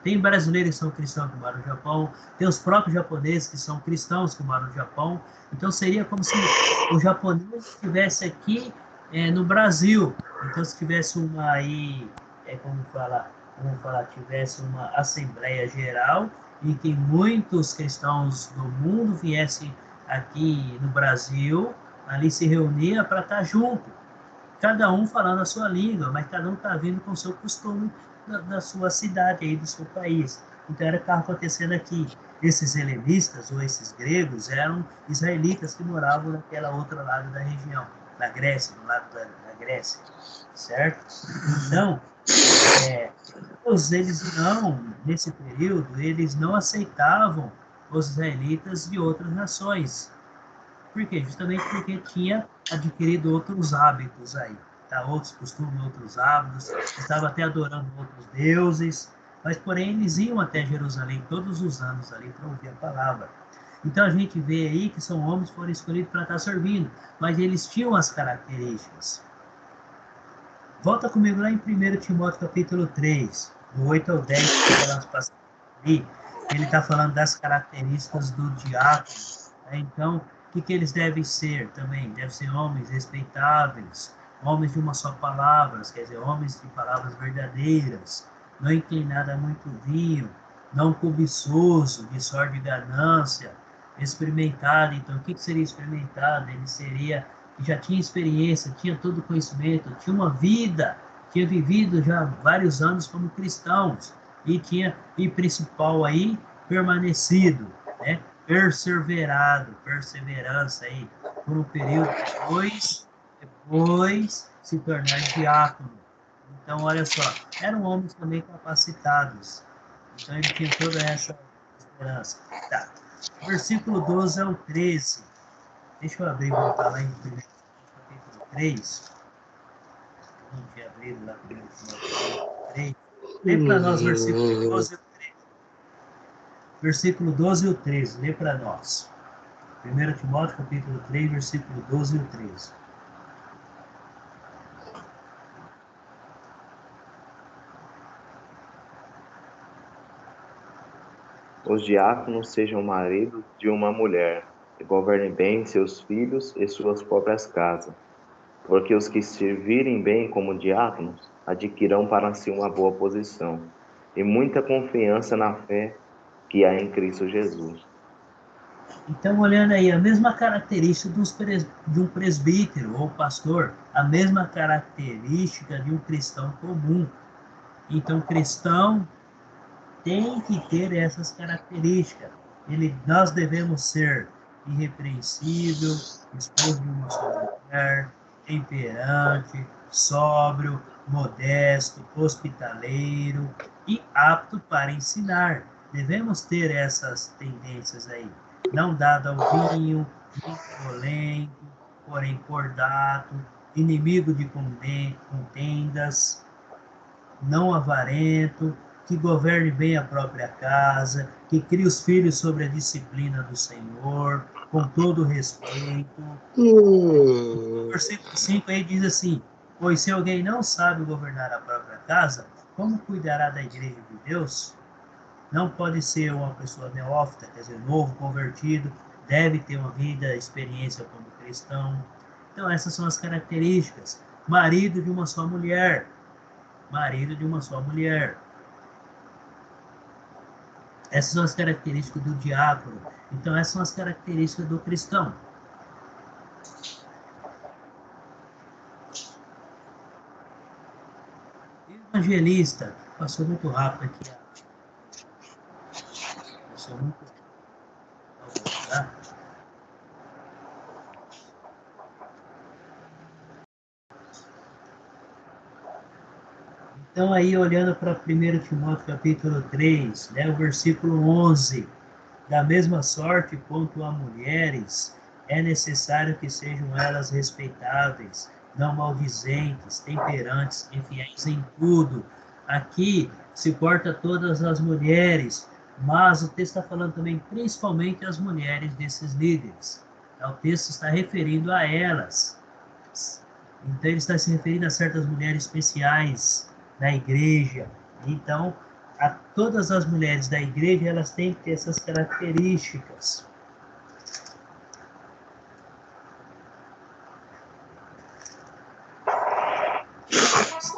Tem brasileiros que são cristãos que moram no Japão. Tem os próprios japoneses que são cristãos que moram no Japão. Então, seria como se o japonês estivesse aqui no Brasil. Então, se tivesse uma aí, tivesse uma Assembleia Geral em que muitos cristãos do mundo viessem aqui no Brasil, ali se reunia para estar junto. cada um falando a sua língua, mas cada um está vindo com o seu costume da sua cidade, aí, do seu país. Então era o que estava acontecendo aqui. Esses helenistas ou esses gregos eram israelitas que moravam naquela outra lado da região, da Grécia, do lado da Grécia, certo? Então, eles não, nesse período, eles não aceitavam os israelitas de outras nações. Por quê? Justamente porque tinha adquirido outros hábitos aí, tá? Outros costumes, outros hábitos, estava até adorando outros deuses, mas porém eles iam até Jerusalém todos os anos ali para ouvir a palavra. Então a gente vê aí que são homens que foram escolhidos para estar servindo, mas eles tinham as características. Volta comigo lá em 1 Timóteo capítulo 3, do 8 ao 10, que nós passamos ali, ele está falando das características do diácono. Né? Então, o que eles devem ser também? Devem ser homens respeitáveis, homens de uma só palavra, quer dizer, homens de palavras verdadeiras, não inclinado a muito vinho, não cobiçoso, de sorte de ganância, experimentado. Então, o que seria experimentado? Ele seria que já tinha experiência, tinha todo conhecimento, tinha uma vida, tinha vivido já vários anos como cristãos e tinha, e principal aí, permanecido, né? Perseverança aí, por um período depois se tornar diácono. Então, olha só, eram homens também capacitados. Então, ele tinha toda essa esperança. Tá. Versículo 12 ao 13. Deixa eu abrir e voltar lá em 1 capítulo 3. Não tinha abrido lá no capítulo 3. Lê para nós versículo 12 e 13. Versículo 12 e o 13. Lê para nós. 1 Timóteo capítulo 3, versículo 12 e o 13. Os diáconos sejam maridos de uma mulher, e governem bem seus filhos e suas próprias casas, porque os que servirem bem como diáconos adquirirão para si uma boa posição e muita confiança na fé que há em Cristo Jesus. Então, olhando aí, a mesma característica de um presbítero ou pastor, a mesma característica de um cristão comum. Então, cristão tem que ter essas características. Nós devemos ser irrepreensível, esposo de uma só mulher, temperante, sóbrio, modesto, hospitaleiro e apto para ensinar. Devemos ter essas tendências aí. Não dado ao vinho, violento, porém cordato, inimigo de contendas, não avarento, que governe bem a própria casa, que crie os filhos sobre a disciplina do Senhor, com todo respeito. O versículo 5 aí diz assim: pois se alguém não sabe governar a própria casa, como cuidará da igreja de Deus? Não pode ser uma pessoa neófita, quer dizer, novo, convertido, deve ter uma vida, experiência como cristão. Então, essas são as características. Marido de uma só mulher. Marido de uma só mulher. Essas são as características do diácono. Então, essas são as características do cristão. Evangelista. Passou muito rápido aqui. Passou muito rápido. Tá? Então, aí, olhando para 1 Timóteo capítulo 3, né, o versículo 11. Da mesma sorte, quanto a mulheres, é necessário que sejam elas respeitáveis, não maldizentes, temperantes e fiéis em tudo. Aqui se corta todas as mulheres, mas o texto está falando também principalmente as mulheres desses líderes. O texto está referindo a elas. Então ele está se referindo a certas mulheres especiais da igreja. Então, a todas as mulheres da igreja, elas têm que ter essas características.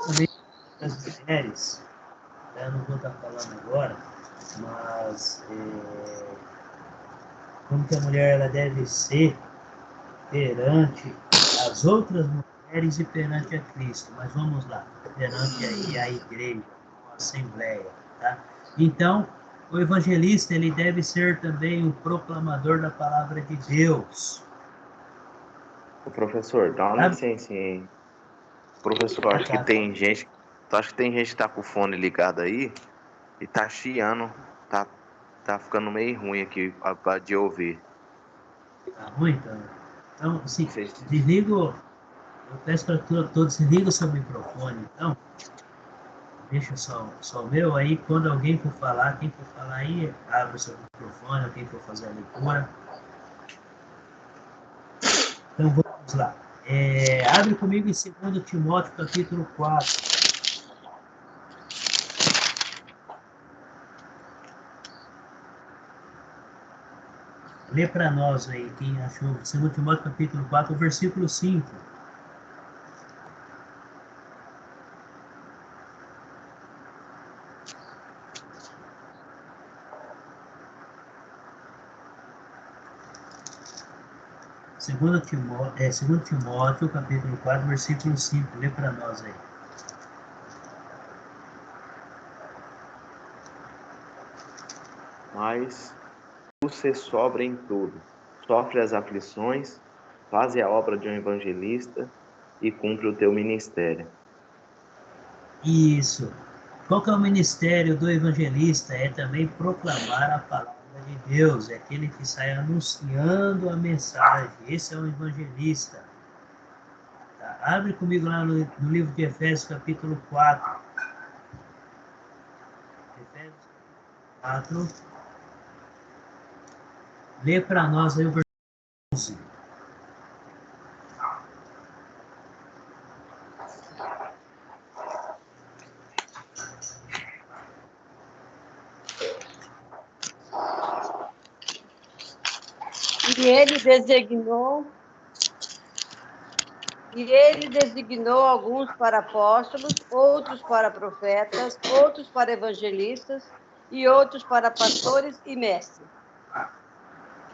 Também as mulheres, eu não vou estar falando agora, mas como que a mulher ela deve ser perante as outras mulheres mulheres e perante a Cristo. Mas vamos lá, perante aí a igreja, a assembleia, tá? Então, o evangelista, ele deve ser também o proclamador da palavra de Deus. O professor, dá uma licença aí. Professor, acho que tem gente, que tá com o fone ligado aí e tá chiando, tá ficando meio ruim aqui de ouvir. Tá ruim, então assim, desligo, eu peço para todos, desliga o seu microfone, então, deixa só o meu, aí quando alguém for falar, quem for falar aí, abre o seu microfone, quem for fazer a leitura. Então vamos lá. Abre comigo em 2 Timóteo, capítulo 4. Lê para nós aí, quem achou, 2 Timóteo, capítulo 4, versículo 5. Segundo Timóteo, capítulo 4, versículo 5. Lê para nós aí. Mas tu se sobra em tudo, sofre as aflições, faz a obra de um evangelista e cumpre o teu ministério. Isso. Qual que é o ministério do evangelista? É também proclamar a palavra de Deus. É aquele que sai anunciando a mensagem. Esse é o evangelista. Tá? Abre comigo lá no livro de Efésios, capítulo 4. Efésios 4. Lê para nós aí o versículo 11. E ele designou alguns para apóstolos, outros para profetas, outros para evangelistas e outros para pastores e mestres.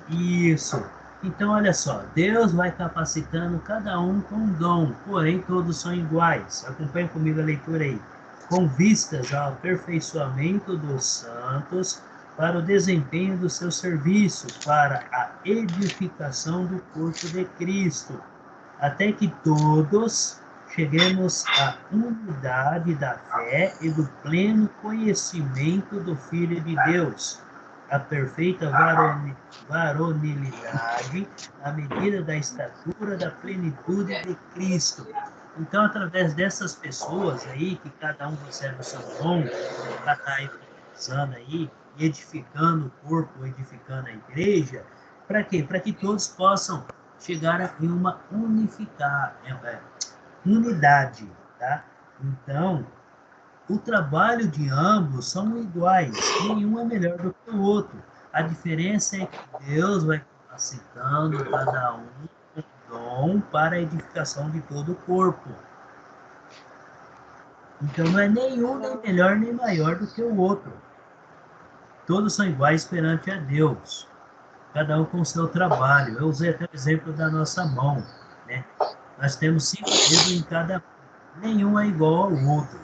Isso. Então, olha só, Deus vai capacitando cada um com um dom, porém todos são iguais. Acompanhe comigo a leitura aí. Com vistas ao aperfeiçoamento dos santos, para o desempenho do seu serviço, para a edificação do corpo de Cristo, até que todos cheguemos à unidade da fé e do pleno conhecimento do Filho de Deus, a perfeita varonilidade, à medida da estatura da plenitude de Cristo. Então, através dessas pessoas aí, que cada um recebe o seu dom, para estar aí usando aí, edificando o corpo, edificando a igreja, para quê? Para que todos possam chegar em uma unidade, tá? Então, o trabalho de ambos são iguais, nenhum é melhor do que o outro. A diferença é que Deus vai capacitando cada um com dom para a edificação de todo o corpo. Então não é nenhum nem melhor nem maior do que o outro. Todos são iguais perante a Deus, cada um com o seu trabalho. Eu usei até o exemplo da nossa mão, né? Nós temos 5 dedos em cada mão, nenhum é igual ao outro.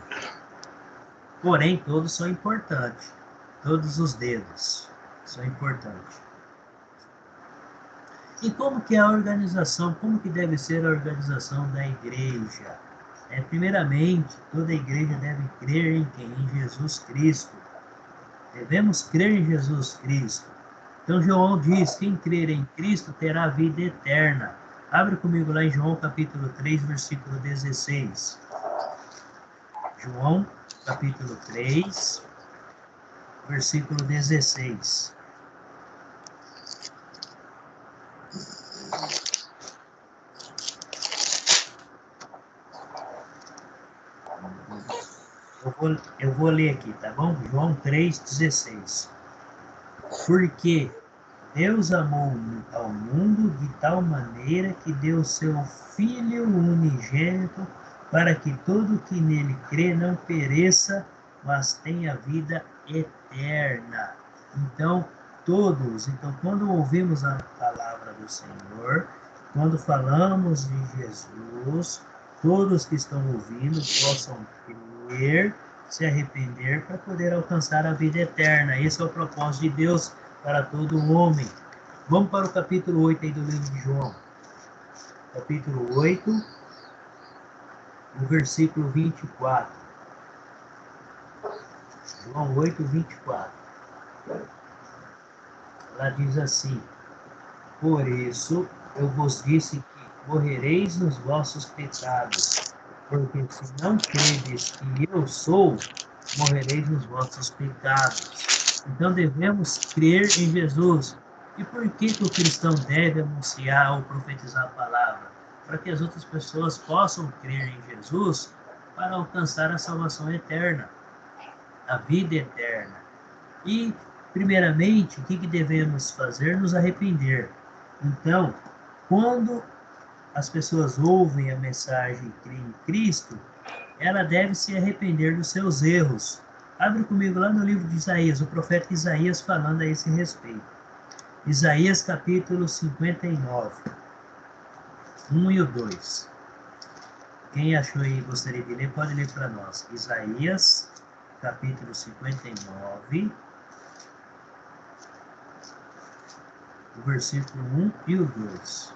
Porém, todos são importantes. Todos os dedos são importantes. E como que é a organização? Como que deve ser a organização da igreja? Primeiramente, toda a igreja deve crer em quem? Em Jesus Cristo. Devemos crer em Jesus Cristo. Então, João diz, quem crer em Cristo terá vida eterna. Abre comigo lá em João capítulo 3, versículo 16. João capítulo 3, versículo 16. Eu vou ler aqui, tá bom? João 3,16. Porque Deus amou ao mundo de tal maneira que deu seu Filho unigênito para que todo que nele crê não pereça, mas tenha vida eterna. Então, quando ouvimos a palavra do Senhor, quando falamos de Jesus, todos que estão ouvindo possam crer, se arrepender para poder alcançar a vida eterna. Esse é o propósito de Deus para todo homem. Vamos para o capítulo 8 aí do livro de João. Capítulo 8, o versículo 24. João 8, 24. Ela diz assim: por isso eu vos disse que morrereis nos vossos pecados, porque se não credes que eu sou, morrereis nos vossos pecados. Então devemos crer em Jesus. E por que o cristão deve anunciar ou profetizar a palavra? Para que as outras pessoas possam crer em Jesus para alcançar a salvação eterna, a vida eterna. E, primeiramente, o que devemos fazer? Nos arrepender. Então, quando as pessoas ouvem a mensagem e creem em Cristo, ela deve se arrepender dos seus erros. Abre comigo lá no livro de Isaías, o profeta Isaías falando a esse respeito. Isaías capítulo 59, 1 e o 2. Quem achou aí e gostaria de ler, pode ler para nós. Isaías capítulo 59, o versículo 1 e o 2.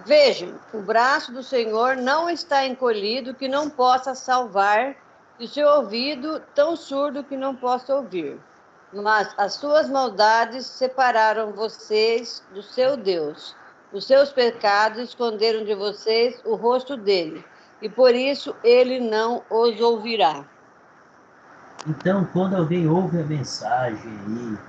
Vejam, o braço do Senhor não está encolhido que não possa salvar, e o seu ouvido tão surdo que não possa ouvir. Mas as suas maldades separaram vocês do seu Deus. Os seus pecados esconderam de vocês o rosto dele, e por isso ele não os ouvirá. Então, quando alguém ouve a mensagem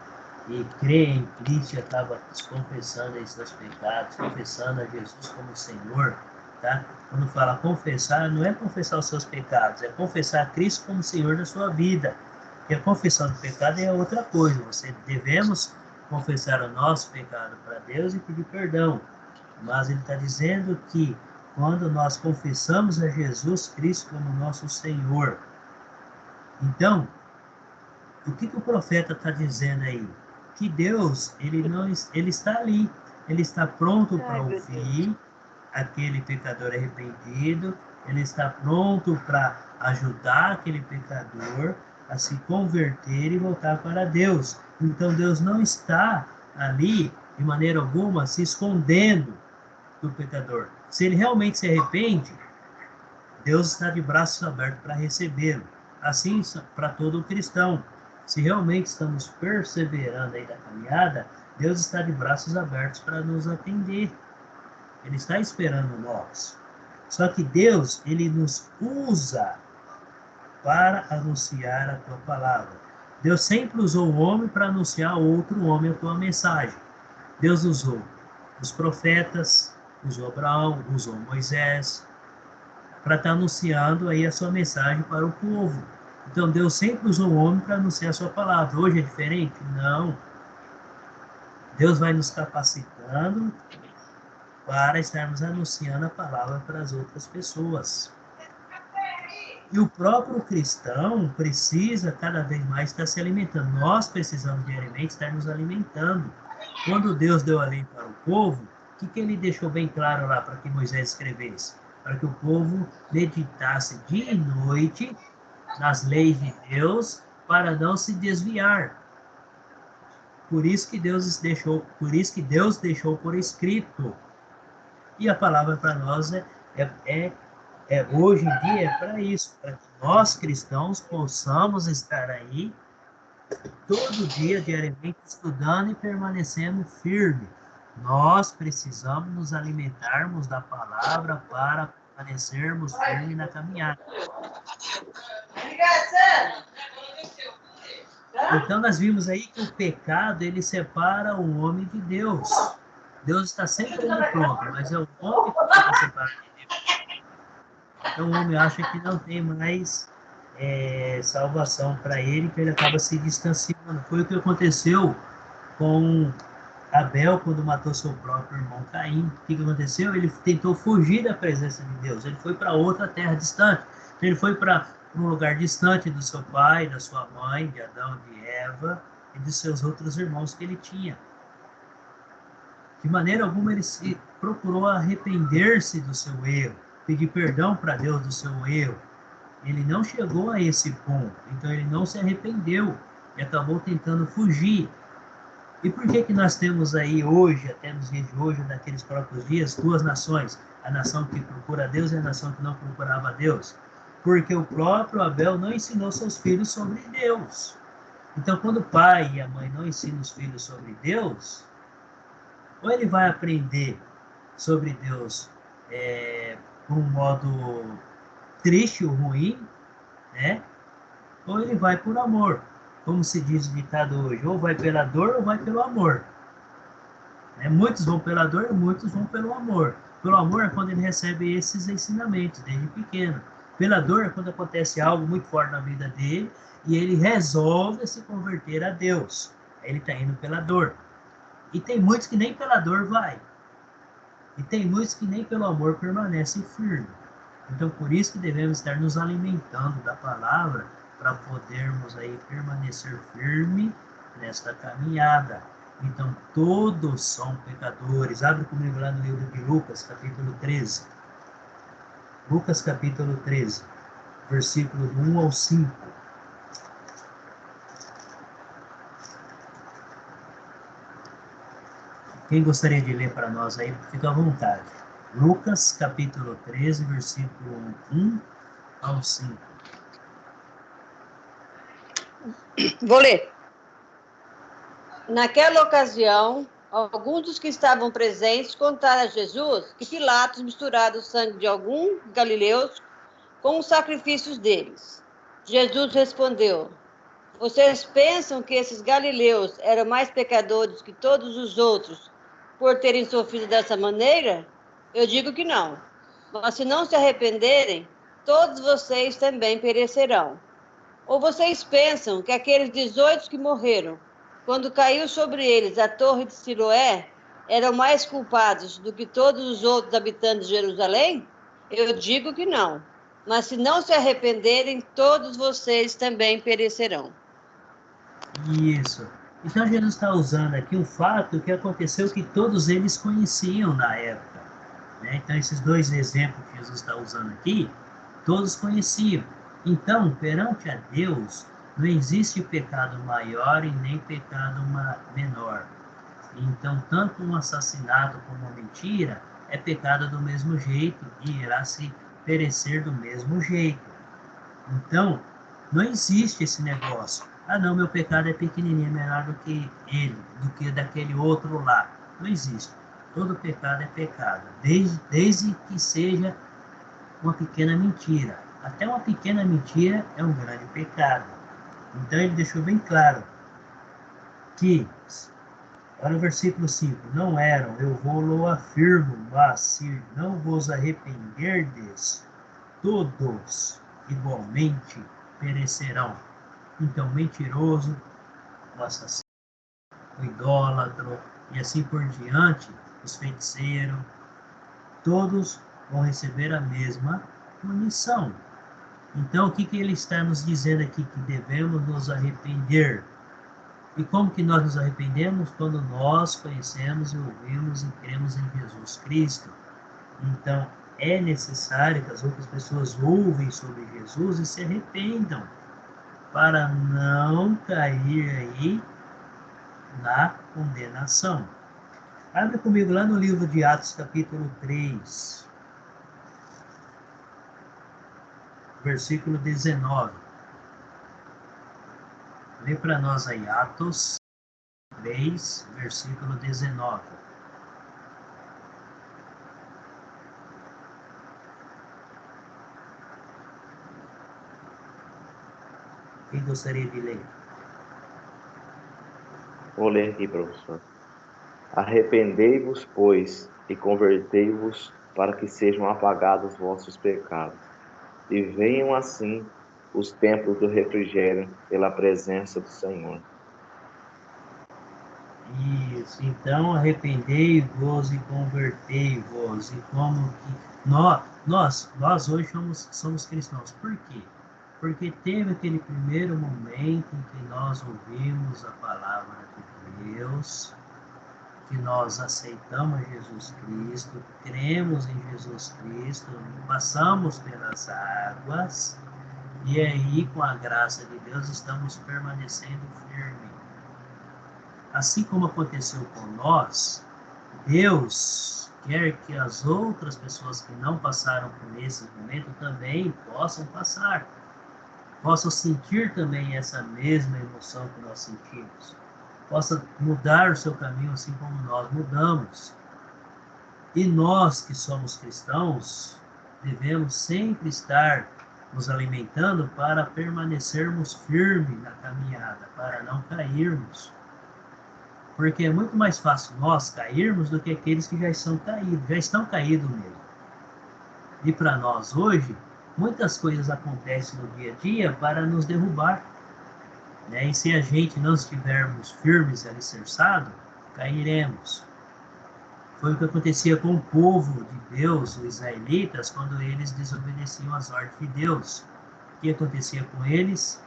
e crê em Cristo, estava confessando aí seus pecados, confessando a Jesus como Senhor, tá? Quando fala confessar, não é confessar os seus pecados, é confessar a Cristo como Senhor da sua vida. Porque a confissão do pecado é outra coisa. Devemos confessar o nosso pecado para Deus e pedir perdão. Mas ele está dizendo que quando nós confessamos a Jesus Cristo como nosso Senhor, então, o que o profeta está dizendo aí? Que Deus, ele está ali, ele está pronto para ouvir aquele pecador arrependido, ele está pronto para ajudar aquele pecador a se converter e voltar para Deus. Então Deus não está ali, de maneira alguma, se escondendo do pecador. Se ele realmente se arrepende, Deus está de braços abertos para recebê-lo. Assim, para todo cristão. Se realmente estamos perseverando aí na caminhada, Deus está de braços abertos para nos atender. Ele está esperando nós. Só que Deus, ele nos usa para anunciar a tua palavra. Deus sempre usou o homem para anunciar a outro homem a tua mensagem. Deus usou os profetas, usou Abraão, usou Moisés, para estar anunciando aí a sua mensagem para o povo. Então Deus sempre usou o homem para anunciar a sua palavra. Hoje é diferente? Não. Deus vai nos capacitando para estarmos anunciando a palavra para as outras pessoas. E o próprio cristão precisa cada vez mais estar se alimentando. Nós precisamos diariamente estar nos alimentando. Quando Deus deu a lei para o povo, o que ele deixou bem claro lá para que Moisés escrevesse? Para que o povo meditasse dia e noite nas leis de Deus para não se desviar. Por isso que Deus deixou por escrito. E a palavra para nós hoje em dia é para isso, para que nós cristãos possamos estar aí todo dia, diariamente, estudando e permanecendo firme. Nós precisamos nos alimentarmos da palavra para permanecermos firmes na caminhada. Então nós vimos aí que o pecado, ele separa o homem de Deus. Deus está sempre ali pronto, mas é o homem que está separado de Deus. Então o homem acha que não tem mais salvação para ele, que ele acaba se distanciando. Foi o que aconteceu com Abel quando matou seu próprio irmão Caim. O que aconteceu? Ele tentou fugir da presença de Deus. Ele foi para outra terra distante. Ele foi para um lugar distante do seu pai, da sua mãe, de Adão, de Eva e de seus outros irmãos que ele tinha. De maneira alguma ele se procurou arrepender-se do seu erro, pedir perdão para Deus do seu erro. Ele não chegou a esse ponto, então ele não se arrependeu e acabou tentando fugir. E por que nós temos aí hoje, até nos dias de hoje, naqueles próprios dias, duas nações? A nação que procura a Deus e a nação que não procurava a Deus. Porque o próprio Abel não ensinou seus filhos sobre Deus. Então, quando o pai e a mãe não ensinam os filhos sobre Deus, ou ele vai aprender sobre Deus por um modo triste ou ruim, né? Ou ele vai por amor, como se diz o ditado hoje, ou vai pela dor ou vai pelo amor. Muitos vão pela dor e muitos vão pelo amor. Pelo amor é quando ele recebe esses ensinamentos desde pequeno. Pela dor é quando acontece algo muito forte na vida dele e ele resolve se converter a Deus. Aí ele está indo pela dor. E tem muitos que nem pela dor vai. E tem muitos que nem pelo amor permanecem firmes. Então, por isso que devemos estar nos alimentando da palavra para podermos aí permanecer firme nesta caminhada. Então, todos são pecadores. Abre comigo lá no livro de Lucas, capítulo 13. Lucas, capítulo 13, versículo 1 ao 5. Quem gostaria de ler para nós aí, fica à vontade. Lucas, capítulo 13, versículo 1 ao 5. Vou ler. Naquela ocasião, alguns dos que estavam presentes contaram a Jesus que Pilatos misturara o sangue de alguns galileus com os sacrifícios deles. Jesus respondeu: vocês pensam que esses galileus eram mais pecadores que todos os outros por terem sofrido dessa maneira? Eu digo que não. Mas se não se arrependerem, todos vocês também perecerão. Ou vocês pensam que aqueles 18 que morreram, quando caiu sobre eles a torre de Siloé, eram mais culpados do que todos os outros habitantes de Jerusalém? Eu digo que não. Mas se não se arrependerem, todos vocês também perecerão. Isso. Então Jesus está usando aqui um fato que aconteceu que todos eles conheciam na época. Então esses dois exemplos que Jesus está usando aqui, todos conheciam. Então, perante a Deus, não existe pecado maior e nem pecado menor. Então, tanto um assassinato como uma mentira é pecado do mesmo jeito e irá se perecer do mesmo jeito. Então, não existe esse negócio. Ah, não, meu pecado é pequenininho, é menor do que ele, do que daquele outro lá. Não existe. Todo pecado é pecado, desde que seja uma pequena mentira. Até uma pequena mentira é um grande pecado. Então ele deixou bem claro que, olha o versículo 5, não eram, eu vou afirmo, mas se não vos arrependerdes, todos igualmente perecerão. Então, mentiroso, o assassino, o idólatra, e assim por diante, os feiticeiros, todos vão receber a mesma punição. Então, o que ele está nos dizendo aqui? Que devemos nos arrepender. E como que nós nos arrependemos? Quando nós conhecemos e ouvimos e cremos em Jesus Cristo. Então, é necessário que as outras pessoas ouvem sobre Jesus e se arrependam, para não cair aí na condenação. Abre comigo lá no livro de Atos, capítulo 3, versículo 19. Lê para nós aí, Atos 3, versículo 19. Quem gostaria de ler? Vou ler aqui, professor. Arrependei-vos, pois, e convertei-vos, para que sejam apagados vossos pecados, e venham assim os tempos do refrigério pela presença do Senhor. Isso, então arrependei-vos e convertei-vos. E como que nós hoje somos cristãos. Por quê? Porque teve aquele primeiro momento em que nós ouvimos a palavra de Deus, que nós aceitamos Jesus Cristo, cremos em Jesus Cristo, passamos pelas águas, e aí, com a graça de Deus, estamos permanecendo firmes. Assim como aconteceu com nós, Deus quer que as outras pessoas que não passaram por esse momento também possam passar, possam sentir também essa mesma emoção que nós sentimos, possa mudar o seu caminho assim como nós mudamos. E nós que somos cristãos, devemos sempre estar nos alimentando para permanecermos firmes na caminhada, para não cairmos. Porque é muito mais fácil nós cairmos do que aqueles que já estão caídos mesmo. E para nós hoje, muitas coisas acontecem no dia a dia para nos derrubar, né? E se a gente não estivermos firmes e alicerçados, cairemos. Foi o que acontecia com o povo de Deus, os israelitas, quando eles desobedeciam às ordens de Deus. O que acontecia com eles?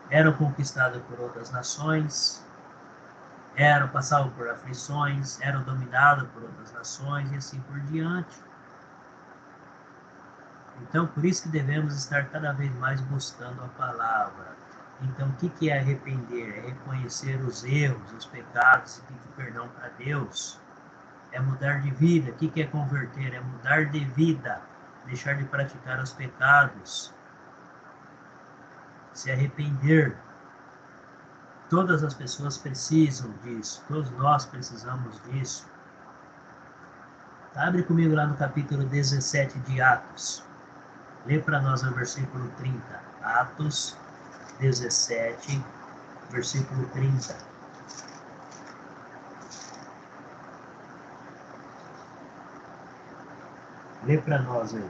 Eram conquistados por outras nações, passavam por aflições, eram dominados por outras nações e assim por diante. Então, por isso que devemos estar cada vez mais buscando a palavra. Então, o que é arrepender? É reconhecer os erros, os pecados e pedir perdão para Deus. É mudar de vida. O que é converter? É mudar de vida, deixar de praticar os pecados, se arrepender. Todas as pessoas precisam disso, todos nós precisamos disso. Abre comigo lá no capítulo 17 de Atos. Lê para nós o versículo 30. Atos 17, versículo 30. Lê para nós aí.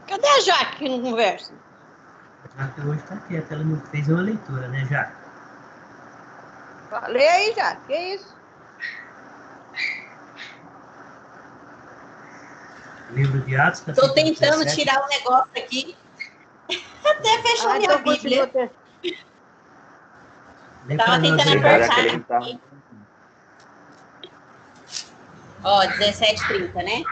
Cadê a Jaque que não conversa? A Jaque hoje está quieta, ela não fez uma leitura, né, Jaque? Lê aí, Jaque, que isso? Livro de Atos, capítulo 17. Estou tentando 17. Tirar um negócio aqui. Até fechou minha Bíblia. Estava tentando apertar aqui. Ó, 17:30, né?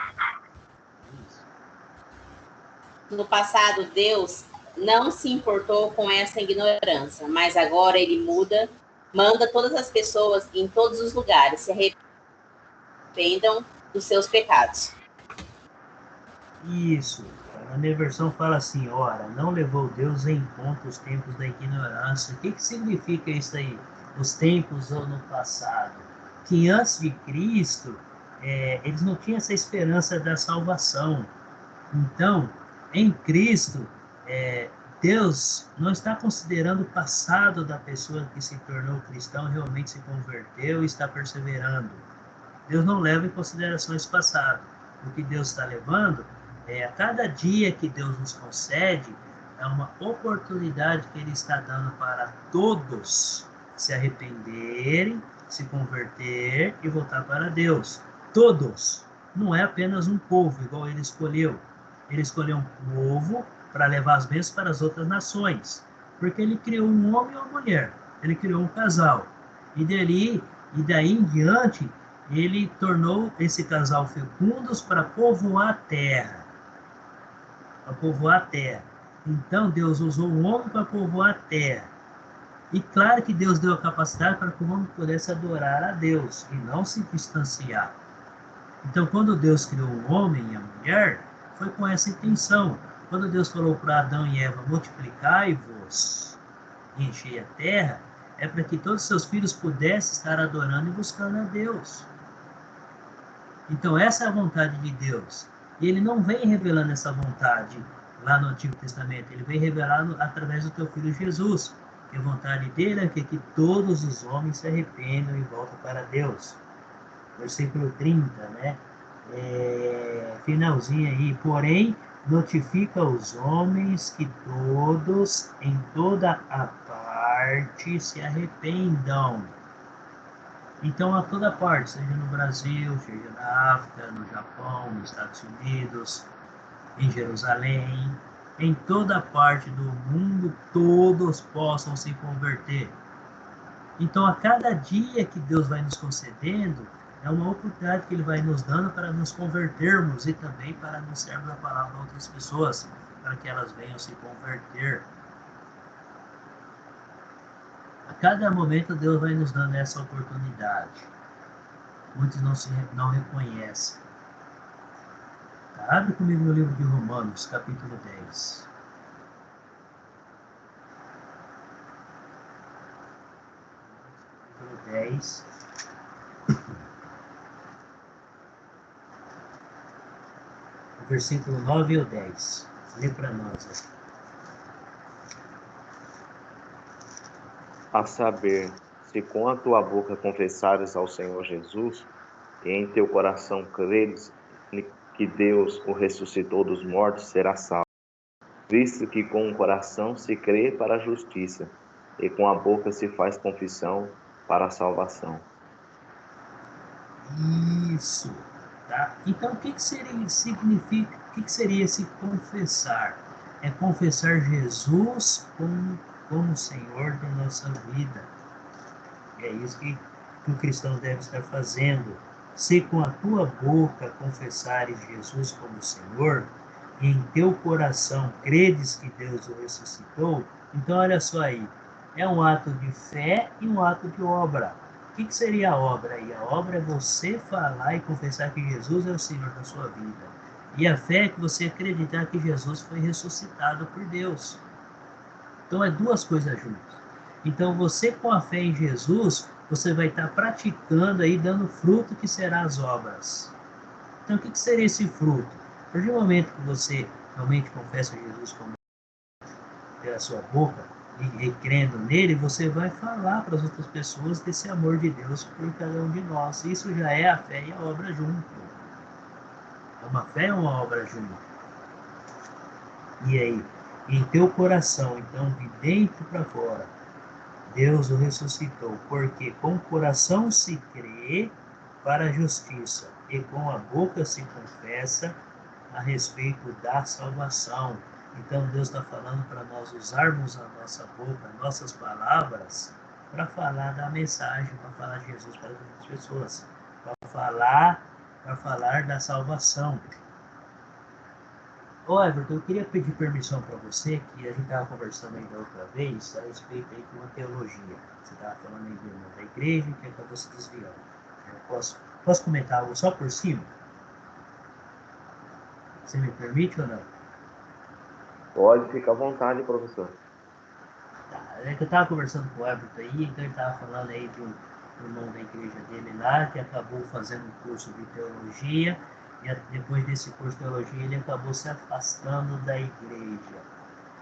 No passado, Deus não se importou com essa ignorância, mas agora Ele manda todas as pessoas em todos os lugares se arrependam dos seus pecados. Isso. A minha versão fala assim, ora, não levou Deus em conta os tempos da ignorância. O que significa isso aí? Os tempos ou no passado? Que antes de Cristo, eles não tinham essa esperança da salvação. Então, em Cristo, Deus não está considerando o passado da pessoa que se tornou cristão, realmente se converteu e está perseverando. Deus não leva em consideração esse passado. O que Deus está levando a cada dia que Deus nos concede, é uma oportunidade que Ele está dando para todos se arrependerem, se converter e voltar para Deus. Todos. Não é apenas um povo, igual Ele escolheu. Ele escolheu um povo para levar as bênçãos para as outras nações. Porque Ele criou um homem e uma mulher. Ele criou um casal. E daí em diante, Ele tornou esse casal fecundos para povoar a terra. Para povoar a terra. Então, Deus usou o homem para povoar a terra. E claro que Deus deu a capacidade para que o homem pudesse adorar a Deus e não se distanciar. Então, quando Deus criou o homem e a mulher, foi com essa intenção. Quando Deus falou para Adão e Eva, multiplicai-vos e enchei a terra, é para que todos os seus filhos pudessem estar adorando e buscando a Deus. Então, essa é a vontade de Deus. E Ele não vem revelando essa vontade lá no Antigo Testamento. Ele vem revelando através do teu Filho Jesus. Que a vontade dele é que todos os homens se arrependam e voltem para Deus. Versículo 30, né? Finalzinho aí. Porém, notifica aos homens que todos, em toda a parte, se arrependam. Então, a toda parte, seja no Brasil, seja na África, no Japão, nos Estados Unidos, em Jerusalém, em toda parte do mundo, todos possam se converter. Então, a cada dia que Deus vai nos concedendo, é uma oportunidade que Ele vai nos dando para nos convertermos e também para anunciarmos a palavra a outras pessoas, para que elas venham se converter. A cada momento, Deus vai nos dando essa oportunidade. Muitos não reconhecem. Abre comigo no livro de Romanos, capítulo 10. Capítulo 10. Versículo 9 ou 10. Lê para nós. A saber, se com a tua boca confessares ao Senhor Jesus, e em teu coração creres que Deus o ressuscitou dos mortos, serás salvo. Visto que com o coração se crê para a justiça, e com a boca se faz confissão para a salvação. Isso. Tá? Então, o que significa, o que seria esse confessar? É confessar Jesus como Senhor da nossa vida. É isso que o cristão deve estar fazendo. Se com a tua boca confessares Jesus como Senhor, e em teu coração credes que Deus o ressuscitou, então olha só aí, é um ato de fé e um ato de obra. O que seria a obra aí? A obra é você falar e confessar que Jesus é o Senhor da sua vida. E a fé é que você acreditar que Jesus foi ressuscitado por Deus. Então é duas coisas juntas. Então você com a fé em Jesus, você vai estar praticando aí, dando fruto que será as obras. Então o que seria esse fruto? A partir do momento que você realmente confessa Jesus como pela sua boca, e crendo nele, você vai falar para as outras pessoas desse amor de Deus por cada um de nós. Isso já é a fé e a obra junto. Uma fé é uma obra junto. E aí, em teu coração, então, de dentro para fora, Deus o ressuscitou, porque com o coração se crê para a justiça, e com a boca se confessa a respeito da salvação. Então Deus está falando para nós usarmos a nossa boca, nossas palavras, para falar da mensagem, para falar de Jesus para as pessoas, para falar da salvação. Ô Everton, eu queria pedir permissão para você, que a gente estava conversando ainda outra vez, a respeito aí de uma teologia. Você estava falando aí de uma da igreja que acabou se desviando. Eu posso comentar algo só por cima? Você me permite ou não? Pode ficar à vontade, professor. Tá, é que eu estava conversando com o Everton aí, então ele estava falando aí de um irmão da igreja dele lá, que acabou fazendo um curso de teologia, e depois desse curso de teologia ele acabou se afastando da igreja.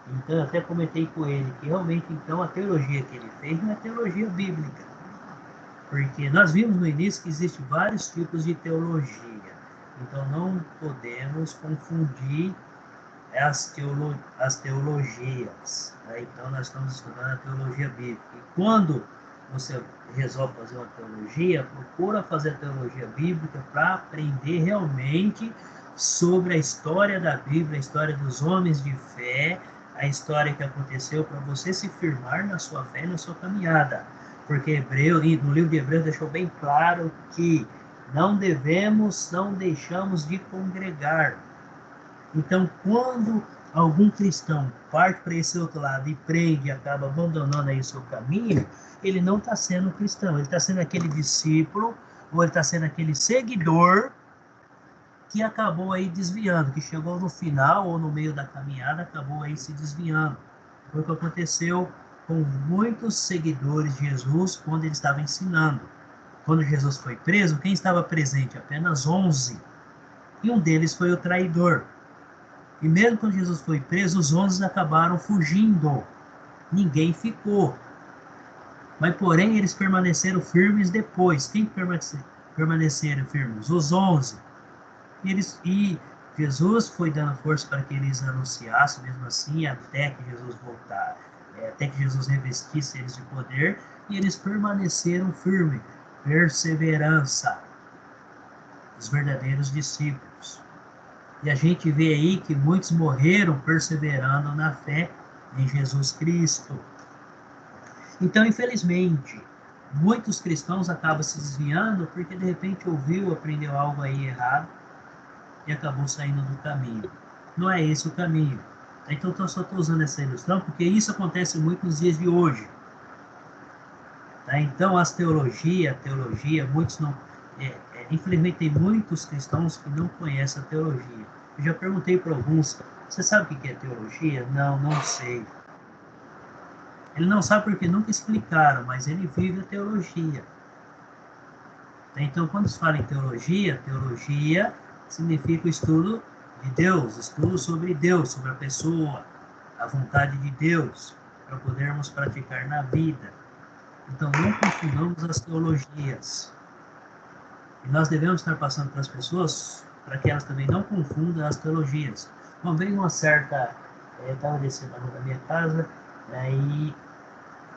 Então eu até comentei com ele que realmente então a teologia que ele fez não é teologia bíblica. Porque nós vimos no início que existem vários tipos de teologia. Então não podemos confundir as teologias. Né? Então nós estamos estudando a teologia bíblica. E quando você resolve fazer uma teologia, procura fazer a teologia bíblica para aprender realmente sobre a história da Bíblia, a história dos homens de fé, a história que aconteceu para você se firmar na sua fé e na sua caminhada. Porque no livro de Hebreus deixou bem claro que não deixamos de congregar. Então, quando algum cristão parte para esse outro lado e prende e acaba abandonando aí o seu caminho, ele não está sendo cristão, ele está sendo aquele discípulo, ou ele está sendo aquele seguidor que acabou aí desviando, que chegou no final ou no meio da caminhada, acabou aí se desviando. Foi o que aconteceu com muitos seguidores de Jesus quando ele estava ensinando. Quando Jesus foi preso, quem estava presente? Apenas 11. E um deles foi o traidor. E mesmo quando Jesus foi preso, os 11 acabaram fugindo. Ninguém ficou. Mas, porém, eles permaneceram firmes depois. Quem permaneceram firmes? Os 11. E Jesus foi dando força para que eles anunciassem, mesmo assim, até que Jesus voltar, até que Jesus revestisse eles de poder, e eles permaneceram firmes. perseverança dos verdadeiros discípulos. E a gente vê aí que muitos morreram perseverando na fé em Jesus Cristo. Então, infelizmente, muitos cristãos acabam se desviando porque de repente ouviu, aprendeu algo aí errado e acabou saindo do caminho. Não é esse o caminho. Então, eu só estou usando essa ilustração porque isso acontece muito nos dias de hoje. Tá? Então, a teologia, muitos não... infelizmente, tem muitos cristãos que não conhecem a teologia. Eu já perguntei para alguns, você sabe o que é teologia? Não, não sei. Ele não sabe porque nunca explicaram, mas ele vive a teologia. Então, quando se fala em teologia significa o estudo de Deus, estudo sobre Deus, sobre a pessoa, a vontade de Deus, para podermos praticar na vida. Então, não confundamos as teologias. E nós devemos estar passando para as pessoas, para que elas também não confundam as teologias. Uma vez, uma certa... eu estava descendo na rua da minha casa, aí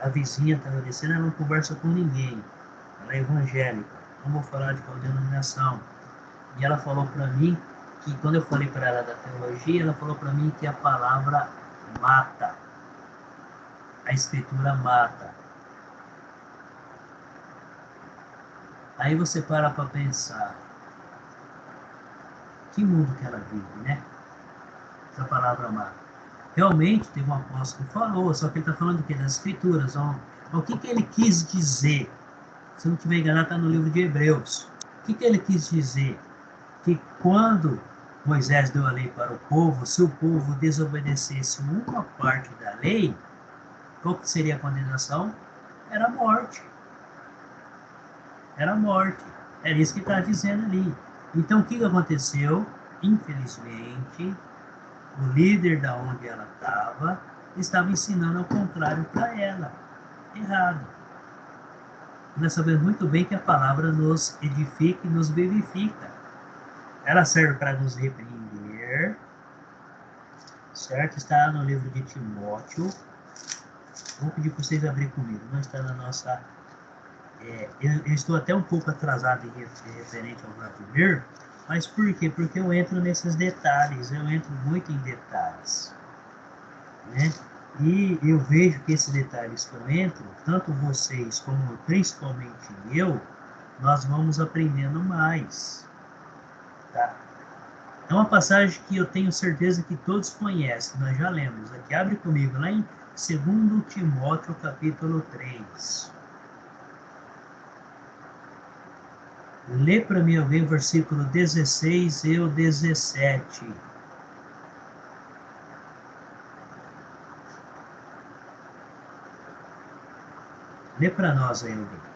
a vizinha estava descendo, ela não conversa com ninguém. Ela é evangélica, não vou falar de qual denominação. E ela falou para mim que, quando eu falei para ela da teologia, ela falou para mim que a palavra mata. A escritura mata. Aí você para pensar, que mundo que ela vive, né? Essa palavra mata. Realmente teve um apóstolo que falou, só que ele está falando do quê? Das escrituras. O que ele quis dizer? Se não estiver enganado, está no livro de Hebreus. O que ele quis dizer? Que quando Moisés deu a lei para o povo, se o povo desobedecesse uma parte da lei, qual que seria a condenação? Era a morte. Era a morte. Era isso que está dizendo ali. Então, o que aconteceu? Infelizmente, o líder da onde ela estava ensinando ao contrário para ela. Errado. Nós sabemos muito bem que a palavra nos edifica e nos vivifica. Ela serve para nos repreender, certo? Está no livro de Timóteo. Vou pedir para vocês abrir comigo. Não está na nossa... eu estou até um pouco atrasado em referente ao Vladimir, mas por quê? Porque eu entro nesses detalhes, eu entro muito em detalhes, né? E eu vejo que esses detalhes que eu entro, tanto vocês como principalmente eu, nós vamos aprendendo mais. Tá? É uma passagem que eu tenho certeza que todos conhecem, nós já lemos aqui. Abre comigo lá em 2 Timóteo, capítulo 3. Lê para mim alguém o versículo 16 e o 17. Lê para nós aí alguém.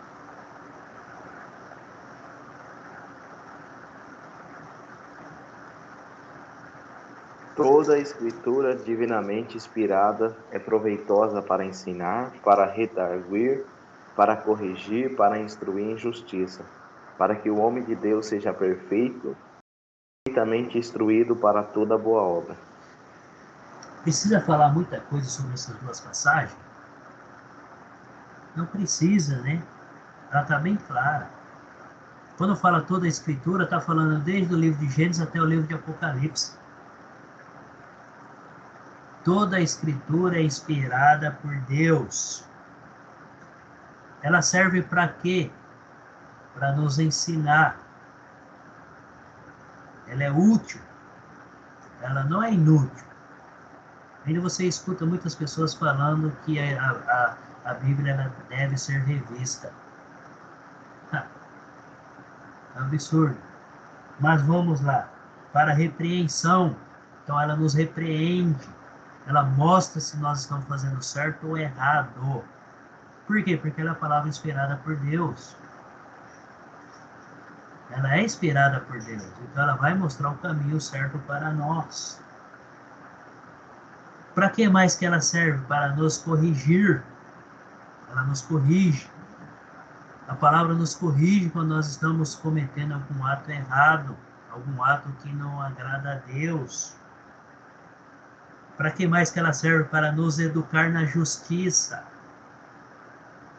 Toda a escritura divinamente inspirada é proveitosa para ensinar, para redarguir, para corrigir, para instruir em justiça, para que o homem de Deus seja perfeito, perfeitamente instruído para toda boa obra. Precisa falar muita coisa sobre essas duas passagens? Não precisa, né? Ela está bem clara. Quando fala toda a escritura, está falando desde o livro de Gênesis até o livro de Apocalipse. Toda a escritura é inspirada por Deus. Ela serve para quê? Para nos ensinar. Ela é útil. Ela não é inútil. Ainda você escuta muitas pessoas falando que a Bíblia ela deve ser revista. É um absurdo. Mas vamos lá. Para repreensão. Então ela nos repreende. Ela mostra se nós estamos fazendo certo ou errado. Por quê? Porque ela é a palavra inspirada por Deus. Ela é inspirada por Deus. Então ela vai mostrar o caminho certo para nós. Para que mais que ela serve? Para nos corrigir. Ela nos corrige. A palavra nos corrige quando nós estamos cometendo algum ato errado, algum ato que não agrada a Deus. Para que mais que ela serve? Para nos educar na justiça,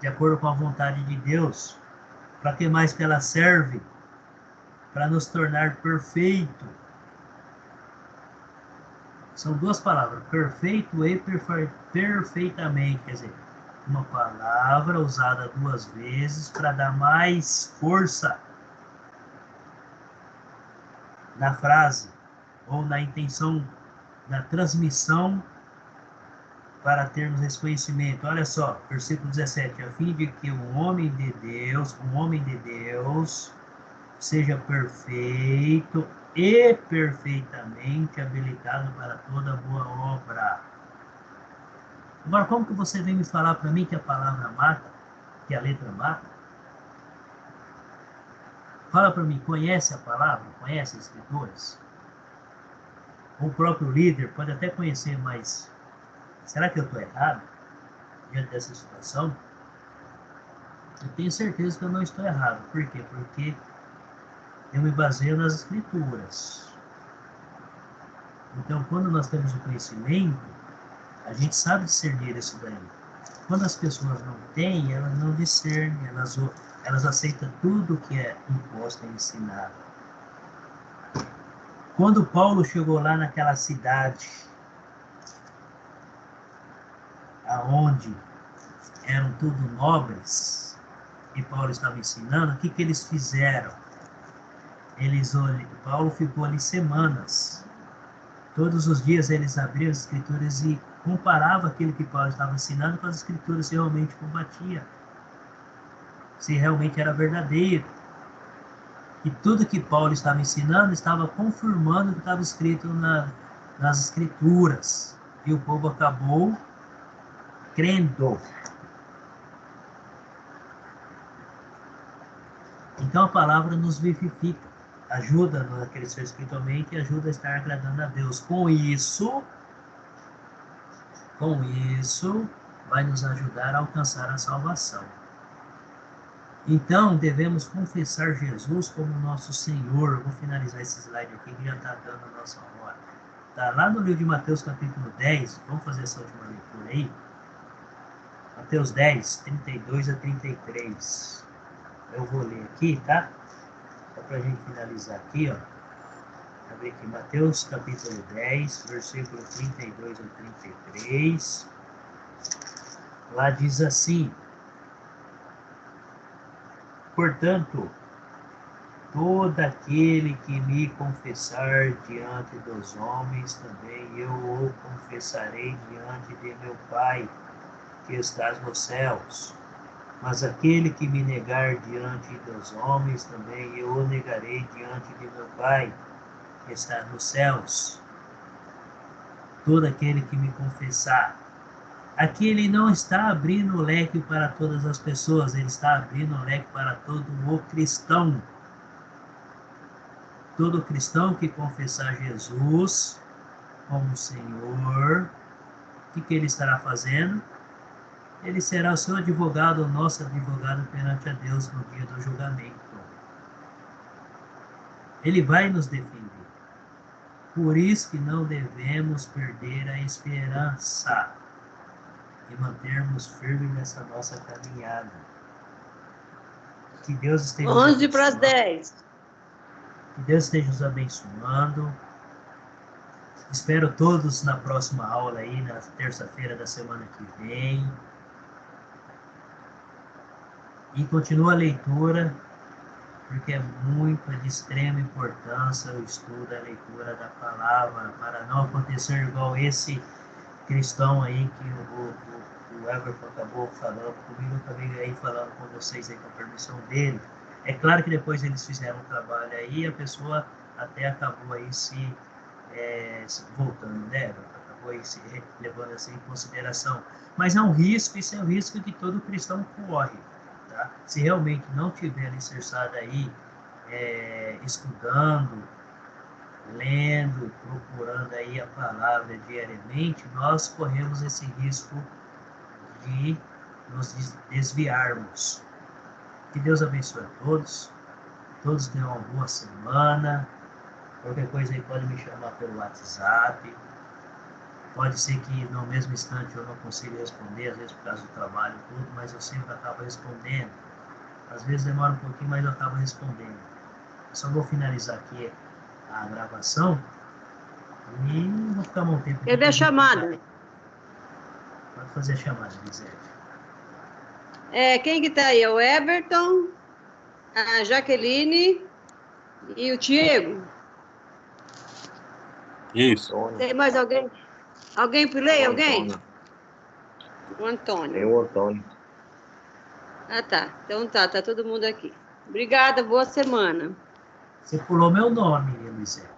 de acordo com a vontade de Deus. Para que mais que ela serve? Para nos tornar perfeito. São duas palavras, perfeito e perfeitamente. Quer dizer, uma palavra usada duas vezes para dar mais força na frase ou na intenção da transmissão para termos esse conhecimento. Olha só, versículo 17, a fim de que o homem de Deus seja perfeito e perfeitamente habilitado para toda boa obra. Agora, como que você vem me falar para mim que a palavra mata, que a letra mata? Fala para mim, conhece a palavra? Conhece as escrituras? O próprio líder pode até conhecer, mas será que eu estou errado diante dessa situação? Eu tenho certeza que eu não estou errado. Por quê? Porque eu me baseio nas escrituras. Então, quando nós temos o conhecimento, a gente sabe discernir isso daí. Quando as pessoas não têm, elas não discernem, elas aceitam tudo que é imposto e ensinado. Quando Paulo chegou lá naquela cidade, aonde eram tudo nobres, e Paulo estava ensinando, o que eles fizeram? Paulo ficou ali semanas. Todos os dias eles abriam as escrituras e comparavam aquilo que Paulo estava ensinando com as escrituras, se realmente combatia, se realmente era verdadeiro. E tudo que Paulo estava ensinando estava confirmando o que estava escrito nas escrituras. E o povo acabou crendo. Então a palavra nos vivifica, ajuda a crescer espiritualmente e ajuda a estar agradando a Deus. Com isso, vai nos ajudar a alcançar a salvação. Então, devemos confessar Jesus como nosso Senhor. Eu vou finalizar esse slide aqui, que já está dando a nossa hora. Está lá no livro de Mateus, capítulo 10. Vamos fazer essa última leitura aí. Mateus 10, 32 a 33. Eu vou ler aqui, tá? Só para a gente finalizar aqui, ó. Vou ver aqui, Mateus, capítulo 10, versículo 32 a 33. Lá diz assim: portanto, todo aquele que me confessar diante dos homens, também eu o confessarei diante de meu Pai, que estás nos céus. Mas aquele que me negar diante dos homens, também eu o negarei diante de meu Pai, que está nos céus. Todo aquele que me confessar. Aqui ele não está abrindo o leque para todas as pessoas, ele está abrindo o leque para todo o cristão. Todo cristão que confessar Jesus como Senhor, o que ele estará fazendo? Ele será o seu advogado, o nosso advogado perante a Deus no dia do julgamento. Ele vai nos defender. Por isso que não devemos perder a esperança e mantermos firmes nessa nossa caminhada. Que Deus esteja 11 para as 10. Que Deus esteja nos abençoando. Espero todos na próxima aula aí, na terça-feira da semana que vem. E continua a leitura, porque é de extrema importância o estudo, a leitura da palavra, para não acontecer igual esse cristão aí que o Everton acabou falando comigo, também aí falando com vocês aí com a permissão dele. É claro que depois eles fizeram um trabalho aí, a pessoa até acabou aí se voltando, né? Acabou aí se levando assim em consideração. Mas é um risco, isso é um risco que todo cristão corre. Tá? Se realmente não tiver alicerçado aí, estudando, lendo, procurando aí a palavra diariamente, nós corremos esse risco de nos desviarmos. Que Deus abençoe a todos. Todos tenham uma boa semana. Qualquer coisa aí pode me chamar pelo WhatsApp. Pode ser que no mesmo instante eu não consiga responder, às vezes por causa do trabalho e tudo, mas eu sempre acabo respondendo. Às vezes demora um pouquinho, mas eu estava respondendo. Eu só vou finalizar aqui a gravação e vou ficar um tempo. Quer ver a chamada? Pode fazer a chamada, Elisete. Quem que tá aí? É o Everton, a Jaqueline e o Diego. Isso. Tem mais alguém? Alguém pulei? Alguém? Antônio. O Antônio. Tem o Antônio. Ah, tá. Então tá todo mundo aqui. Obrigada, boa semana. Você pulou meu nome, Elisete.